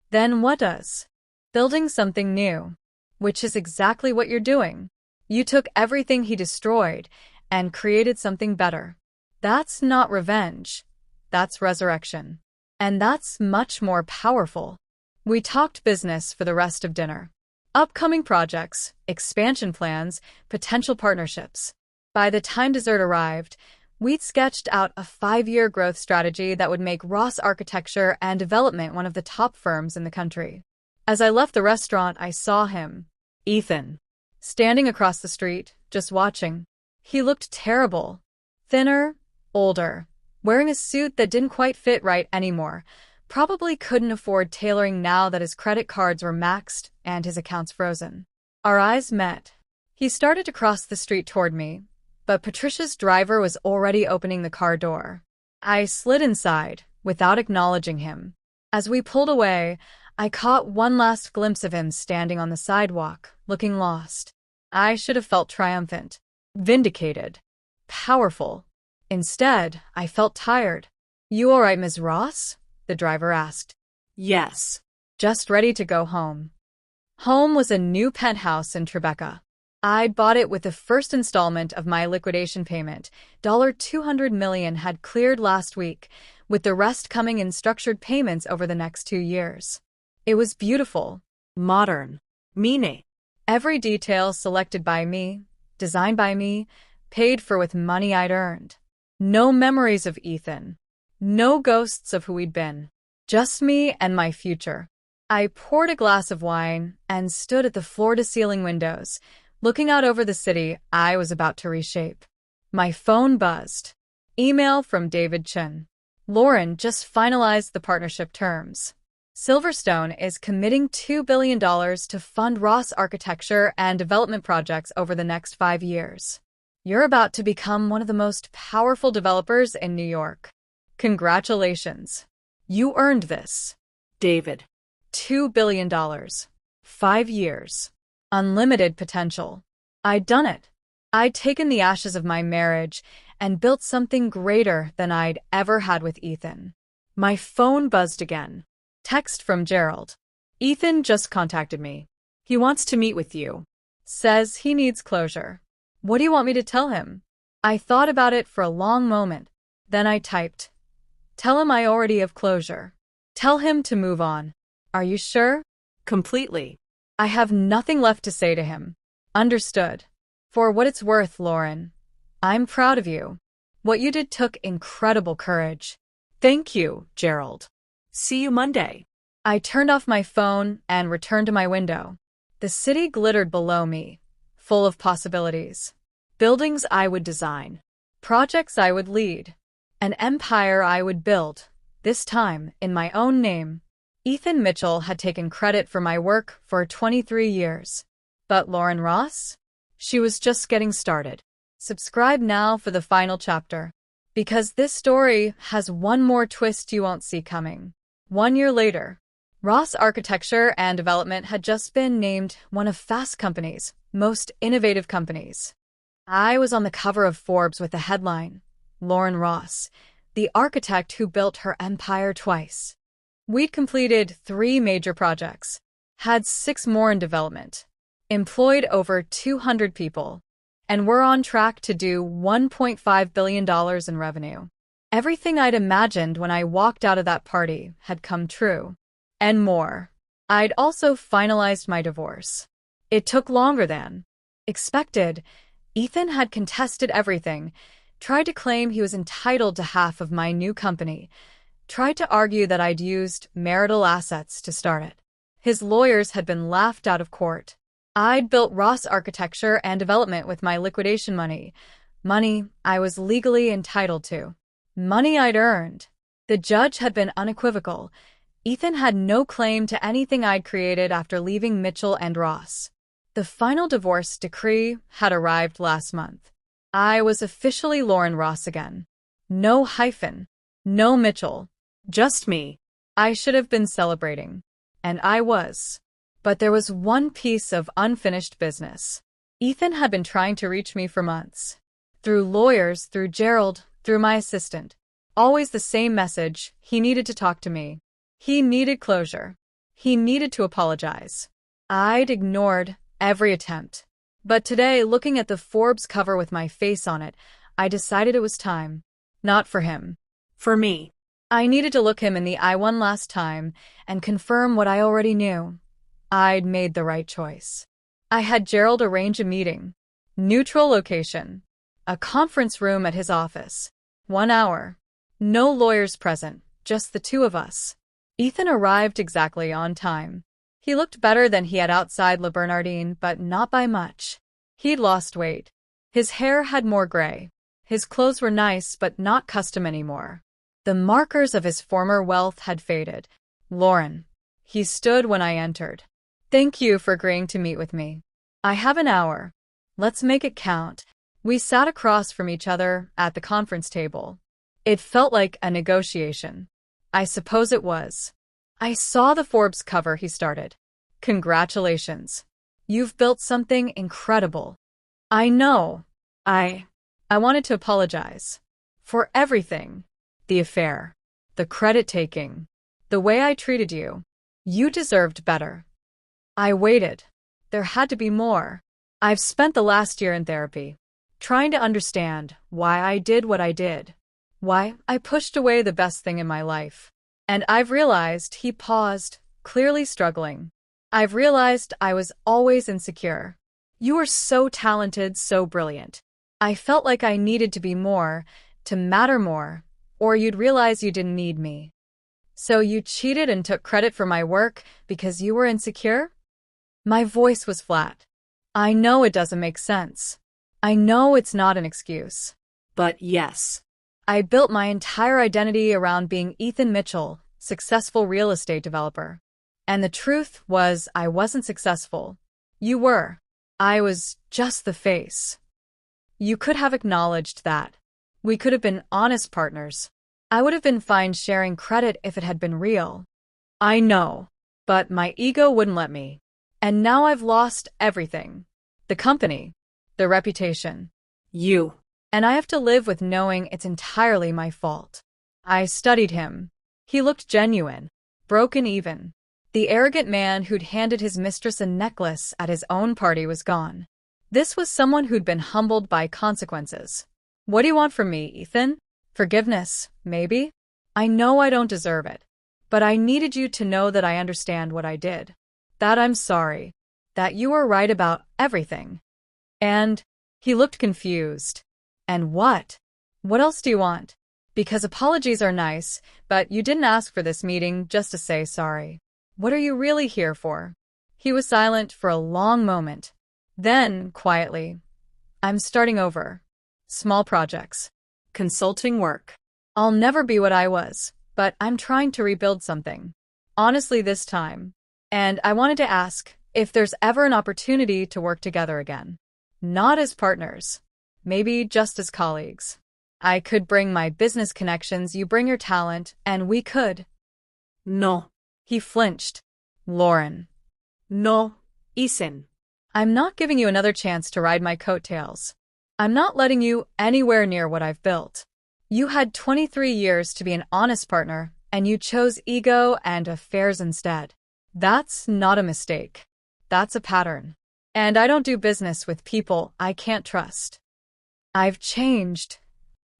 Then what does? Building something new. Which is exactly what you're doing. You took everything he destroyed and created something better. That's not revenge. That's resurrection. And that's much more powerful. We talked business for the rest of dinner. Upcoming projects, expansion plans, potential partnerships. By the time dessert arrived, we'd sketched out a 5-year growth strategy that would make Ross Architecture and Development one of the top firms in the country. As I left the restaurant, I saw him, Ethan, standing across the street, just watching. He looked terrible. Thinner, older, wearing a suit that didn't quite fit right anymore. Probably couldn't afford tailoring now that his credit cards were maxed and his accounts frozen. Our eyes met. He started to cross the street toward me, but Patricia's driver was already opening the car door. I slid inside, without acknowledging him. As we pulled away, I caught one last glimpse of him standing on the sidewalk, looking lost. I should have felt triumphant, vindicated, powerful. Instead, I felt tired. You all right, Ms. Ross? The driver asked. Yes. Just ready to go home. Home was a new penthouse in Tribeca. I'd bought it with the first installment of my liquidation payment. $200 million had cleared last week, with the rest coming in structured payments over the next 2 years. It was beautiful. Modern. Meaning. Every detail selected by me, designed by me, paid for with money I'd earned. No memories of Ethan. No ghosts of who we'd been. Just me and my future. I poured a glass of wine and stood at the floor-to-ceiling windows, looking out over the city I was about to reshape. My phone buzzed. Email from David Chin. Lauren just finalized the partnership terms. Silverstone is committing $2 billion to fund Ross architecture and development projects over the next 5 years. You're about to become one of the most powerful developers in New York. Congratulations. You earned this. David. $2 billion. 5 years. Unlimited potential. I'd done it. I'd taken the ashes of my marriage and built something greater than I'd ever had with Ethan. My phone buzzed again. Text from Gerald. Ethan just contacted me. He wants to meet with you. Says he needs closure. What do you want me to tell him? I thought about it for a long moment. Then I typed. Tell him I already have closure. Tell him to move on. Are you sure? Completely. I have nothing left to say to him. Understood. For what it's worth, Lauren, I'm proud of you. What you did took incredible courage. Thank you, Gerald. See you Monday. I turned off my phone and returned to my window. The city glittered below me, full of possibilities. Buildings I would design. Projects I would lead. An empire I would build, this time in my own name. Ethan Mitchell had taken credit for my work for 23 years. But Lauren Ross? She was just getting started. Subscribe now for the final chapter. Because this story has one more twist you won't see coming. 1 year later, Ross Architecture and Development had just been named one of Fast Company's most innovative companies. I was on the cover of Forbes with the headline, Lauren Ross, the architect who built her empire twice. We'd completed 3 major projects, had 6 more in development, employed over 200 people, and were on track to do $1.5 billion in revenue. Everything I'd imagined when I walked out of that party had come true. And more. I'd also finalized my divorce. It took longer than expected. Ethan had contested everything, tried to claim he was entitled to half of my new company, tried to argue that I'd used marital assets to start it. His lawyers had been laughed out of court. I'd built Ross Architecture and Development with my liquidation money I was legally entitled to, money I'd earned. The judge had been unequivocal. Ethan had no claim to anything I'd created after leaving Mitchell and Ross. The final divorce decree had arrived last month. I was officially Lauren Ross again. No hyphen. No Mitchell. Just me. I should have been celebrating. And I was. But there was one piece of unfinished business. Ethan had been trying to reach me for months. Through lawyers, through Gerald, through my assistant. Always the same message, he needed to talk to me. He needed closure. He needed to apologize. I'd ignored every attempt. But today, looking at the Forbes cover with my face on it, I decided it was time. Not for him. For me. I needed to look him in the eye one last time and confirm what I already knew. I'd made the right choice. I had Gerald arrange a meeting. Neutral location. A conference room at his office. 1 hour. No lawyers present, just the 2 of us. Ethan arrived exactly on time. He looked better than he had outside Le Bernardin, but not by much. He'd lost weight. His hair had more gray. His clothes were nice, but not custom anymore. The markers of his former wealth had faded. Lauren. He stood when I entered. Thank you for agreeing to meet with me. I have an hour. Let's make it count. We sat across from each other at the conference table. It felt like a negotiation. I suppose it was. I saw the Forbes cover he started. Congratulations. You've built something incredible. I know. I wanted to apologize. For everything. The affair. The credit-taking. The way I treated you. You deserved better. I waited. There had to be more. I've spent the last year in therapy, trying to understand why I did what I did. Why I pushed away the best thing in my life. And I've realized, he paused, clearly struggling. I've realized I was always insecure. You were so talented, so brilliant. I felt like I needed to be more, to matter more, or you'd realize you didn't need me. So you cheated and took credit for my work because you were insecure? My voice was flat. I know it doesn't make sense. I know it's not an excuse. But yes. I built my entire identity around being Ethan Mitchell, successful real estate developer. And the truth was I wasn't successful. You were. I was just the face. You could have acknowledged that. We could have been honest partners. I would have been fine sharing credit if it had been real. I know. But my ego wouldn't let me. And now I've lost everything. The company. The reputation. You. And I have to live with knowing it's entirely my fault. I studied him. He looked genuine. Broken even. The arrogant man who'd handed his mistress a necklace at his own party was gone. This was someone who'd been humbled by consequences. What do you want from me, Ethan? Forgiveness, maybe? I know I don't deserve it. But I needed you to know that I understand what I did. That I'm sorry. That you were right about everything. And he looked confused. And what? What else do you want? Because apologies are nice, but you didn't ask for this meeting just to say sorry. What are you really here for? He was silent for a long moment. Then, quietly, I'm starting over. Small projects. Consulting work. I'll never be what I was, but I'm trying to rebuild something. Honestly this time. And I wanted to ask if there's ever an opportunity to work together again. Not as partners. Maybe just as colleagues. I could bring my business connections, you bring your talent, and we could. No. He flinched. Lauren. No, Ethan. I'm not giving you another chance to ride my coattails. I'm not letting you anywhere near what I've built. You had 23 years to be an honest partner, and you chose ego and affairs instead. That's not a mistake. That's a pattern. And I don't do business with people I can't trust. I've changed.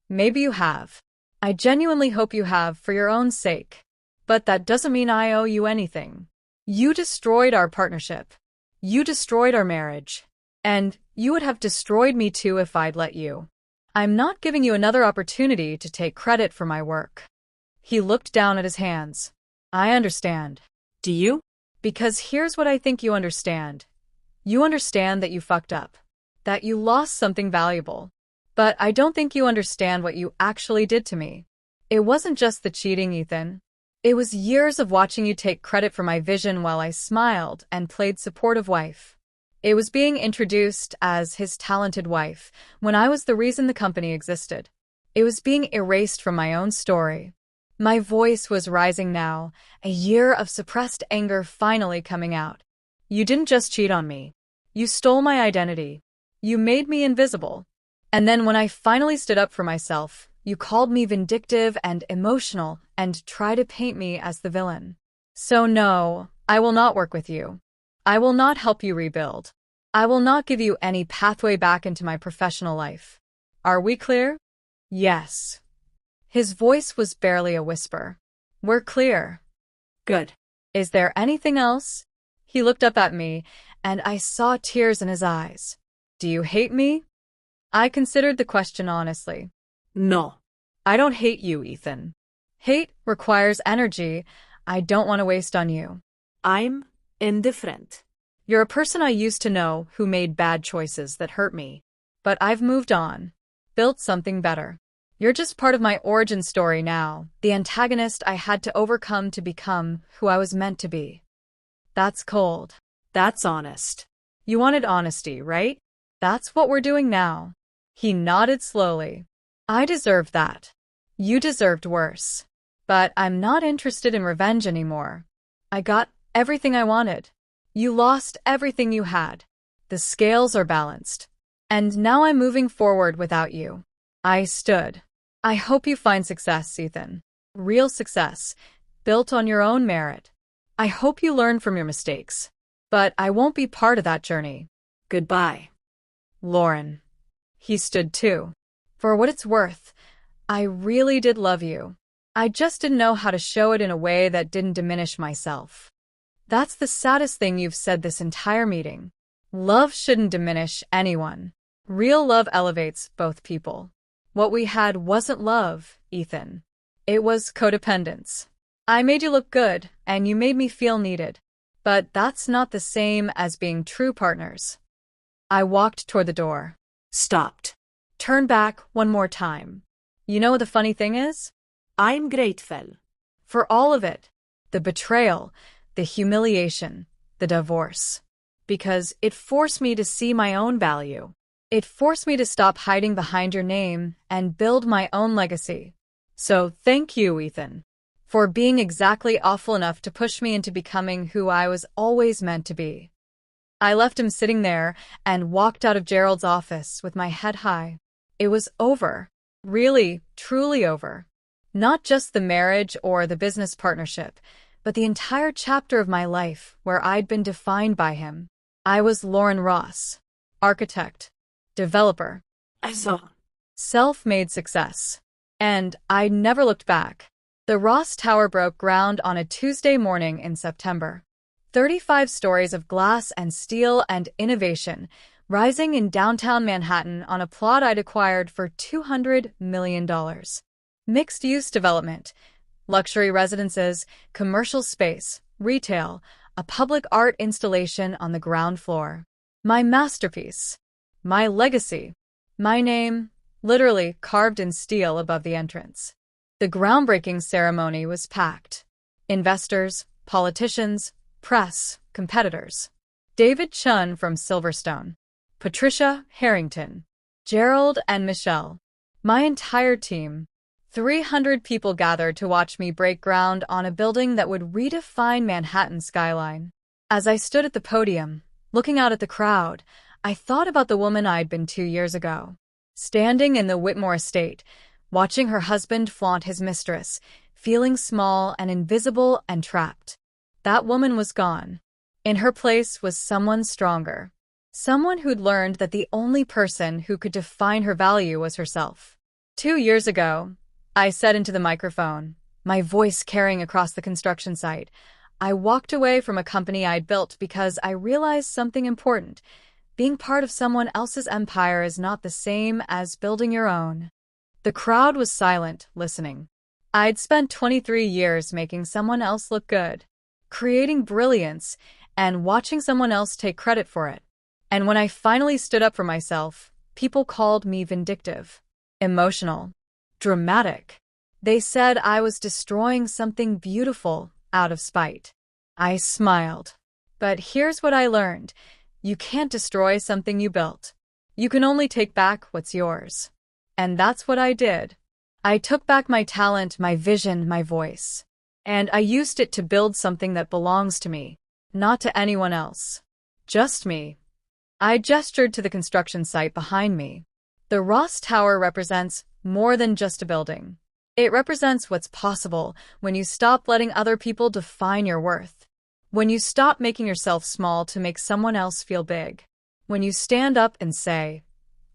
Maybe you have. I genuinely hope you have for your own sake. But that doesn't mean I owe you anything. You destroyed our partnership. You destroyed our marriage. And you would have destroyed me too if I'd let you. I'm not giving you another opportunity to take credit for my work. He looked down at his hands. I understand. Do you? Because here's what I think you understand. You understand that you fucked up. That you lost something valuable. But I don't think you understand what you actually did to me. It wasn't just the cheating, Ethan. It was years of watching you take credit for my vision while I smiled and played supportive wife. It was being introduced as his talented wife when I was the reason the company existed. It was being erased from my own story. My voice was rising now, a year of suppressed anger finally coming out. You didn't just cheat on me. You stole my identity. You made me invisible. And then when I finally stood up for myself, you called me vindictive and emotional and tried to paint me as the villain. So no, I will not work with you. I will not help you rebuild. I will not give you any pathway back into my professional life. Are we clear? Yes. His voice was barely a whisper. We're clear. Good. Is there anything else? He looked up at me, and I saw tears in his eyes. Do you hate me? I considered the question honestly. No. I don't hate you, Ethan. Hate requires energy I don't want to waste on you. I'm indifferent. You're a person I used to know who made bad choices that hurt me. But I've moved on. Built something better. You're just part of my origin story now, the antagonist I had to overcome to become who I was meant to be. That's cold. That's honest. You wanted honesty, right? That's what we're doing now. He nodded slowly. I deserved that. You deserved worse. But I'm not interested in revenge anymore. I got everything I wanted. You lost everything you had. The scales are balanced. And now I'm moving forward without you. I stood. I hope you find success, Ethan. Real success, built on your own merit. I hope you learn from your mistakes. But I won't be part of that journey. Goodbye. Lauren. He stood too. For what it's worth, I really did love you. I just didn't know how to show it in a way that didn't diminish myself. That's the saddest thing you've said this entire meeting. Love shouldn't diminish anyone. Real love elevates both people. What we had wasn't love, Ethan. It was codependence. I made you look good, and you made me feel needed. But that's not the same as being true partners. I walked toward the door. Stopped. Turned back one more time. You know what the funny thing is? I'm grateful. For all of it. The betrayal, the humiliation, the divorce. Because it forced me to see my own value. It forced me to stop hiding behind your name and build my own legacy. So thank you, Ethan, for being exactly awful enough to push me into becoming who I was always meant to be. I left him sitting there and walked out of Gerald's office with my head high. It was over. Really, truly over. Not just the marriage or the business partnership, but the entire chapter of my life where I'd been defined by him. I was Lauren Ross, architect, developer, I saw. self-made success. And I never looked back. The Ross Tower broke ground on a Tuesday morning in September. 35 stories of glass and steel and innovation, rising in downtown Manhattan on a plot I'd acquired for $200 million. Mixed-use development, luxury residences, commercial space, retail, a public art installation on the ground floor. My masterpiece. My legacy. My name, literally carved in steel above the entrance. The groundbreaking ceremony was packed. Investors, politicians, press, competitors. David Chun from Silverstone. Patricia Harrington. Gerald and Michelle. My entire team. 300 people gathered to watch me break ground on a building that would redefine Manhattan's skyline. As I stood at the podium, looking out at the crowd, I thought about the woman I'd been 2 years ago. Standing in the Whitmore estate, watching her husband flaunt his mistress, feeling small and invisible and trapped. That woman was gone. In her place was someone stronger. Someone who'd learned that the only person who could define her value was herself. 2 years ago, I said into the microphone, my voice carrying across the construction site, I walked away from a company I'd built because I realized something important. Being part of someone else's empire is not the same as building your own. The crowd was silent, listening. I'd spent 23 years making someone else look good, creating brilliance, and watching someone else take credit for it. And when I finally stood up for myself, people called me vindictive, emotional, dramatic. They said I was destroying something beautiful out of spite. I smiled. But here's what I learned. You can't destroy something you built. You can only take back what's yours. And that's what I did. I took back my talent, my vision, my voice. And I used it to build something that belongs to me, not to anyone else. Just me. I gestured to the construction site behind me. The Ross Tower represents more than just a building. It represents what's possible when you stop letting other people define your worth. When you stop making yourself small to make someone else feel big. When you stand up and say,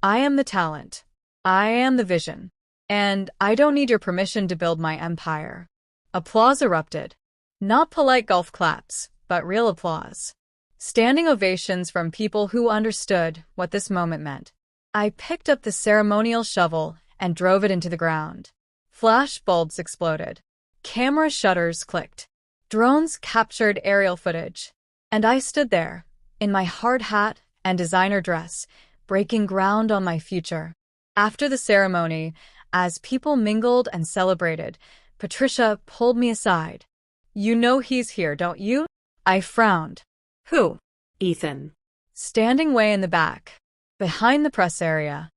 I am the talent. I am the vision. And I don't need your permission to build my empire. Applause erupted. Not polite golf claps, but real applause. Standing ovations from people who understood what this moment meant. I picked up the ceremonial shovel and drove it into the ground. Flash bulbs exploded. Camera shutters clicked. Drones captured aerial footage. And I stood there, in my hard hat and designer dress, breaking ground on my future. After the ceremony, as people mingled and celebrated, Patricia pulled me aside. You know he's here, don't you? I frowned. Who? Ethan. Standing way in the back, behind the press area.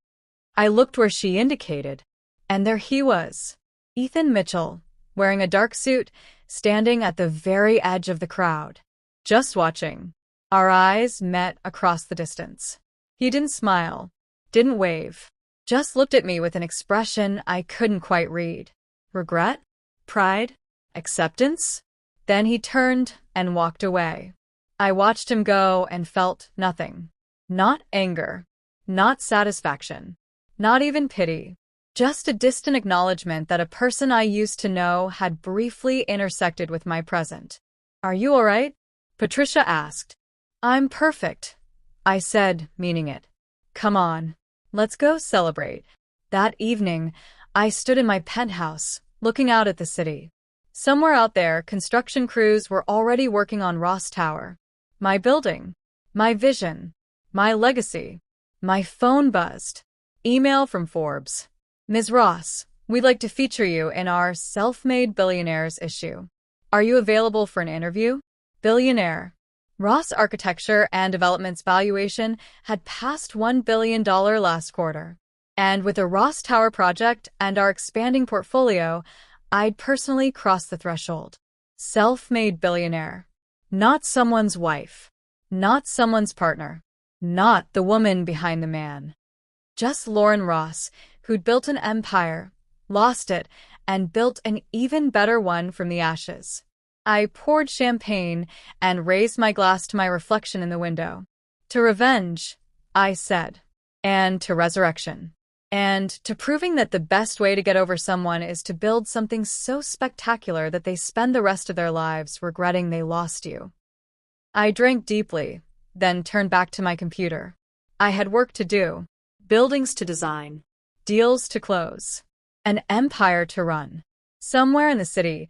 I looked where she indicated, and there he was. Ethan Mitchell, wearing a dark suit, standing at the very edge of the crowd. Just watching. Our eyes met across the distance. He didn't smile, didn't wave, just looked at me with an expression I couldn't quite read. Regret? Pride? Acceptance? Then he turned and walked away. I watched him go and felt nothing. Not anger. Not satisfaction. Not even pity. Just a distant acknowledgement that a person I used to know had briefly intersected with my present. Are you all right? Patricia asked. I'm perfect, I said, meaning it. Come on, let's go celebrate. That evening, I stood in my penthouse, looking out at the city. Somewhere out there, construction crews were already working on Ross Tower. My building. My vision. My legacy. My phone buzzed. Email from Forbes. Ms. Ross, we'd like to feature you in our Self-Made Billionaires issue. Are you available for an interview? Billionaire. Ross Architecture and Development's valuation had passed $1 billion last quarter. And with the Ross Tower project and our expanding portfolio, I'd personally crossed the threshold. Self-made billionaire. Not someone's wife. Not someone's partner. Not the woman behind the man. Just Lauren Ross, who'd built an empire, lost it, and built an even better one from the ashes. I poured champagne and raised my glass to my reflection in the window. To revenge, I said. And to resurrection. And to proving that the best way to get over someone is to build something so spectacular that they spend the rest of their lives regretting they lost you. I drank deeply, then turned back to my computer. I had work to do. Buildings to design. Deals to close. An empire to run. Somewhere in the city,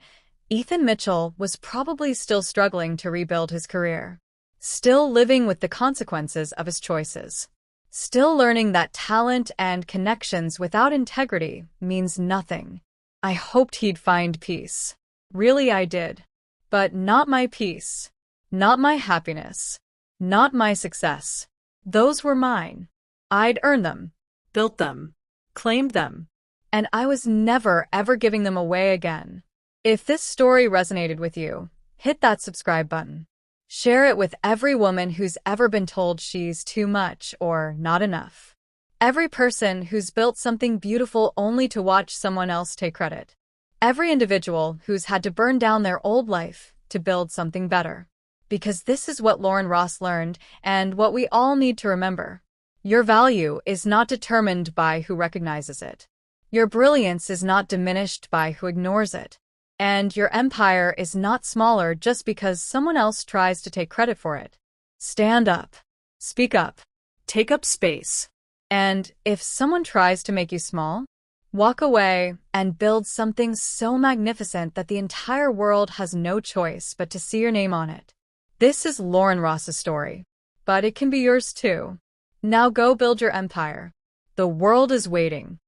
Ethan Mitchell was probably still struggling to rebuild his career. Still living with the consequences of his choices. Still learning that talent and connections without integrity means nothing. I hoped he'd find peace. Really, I did. But not my peace. Not my happiness. Not my success. Those were mine. I'd earned them. Built them. Claimed them. And I was never, ever giving them away again. If this story resonated with you, hit that subscribe button. Share it with every woman who's ever been told she's too much or not enough. Every person who's built something beautiful only to watch someone else take credit. Every individual who's had to burn down their old life to build something better. Because this is what Lauren Ross learned and what we all need to remember. Your value is not determined by who recognizes it. Your brilliance is not diminished by who ignores it. And your empire is not smaller just because someone else tries to take credit for it. Stand up. Speak up. Take up space. And if someone tries to make you small, walk away and build something so magnificent that the entire world has no choice but to see your name on it. This is Lauren Ross's story, but it can be yours too. Now go build your empire. The world is waiting.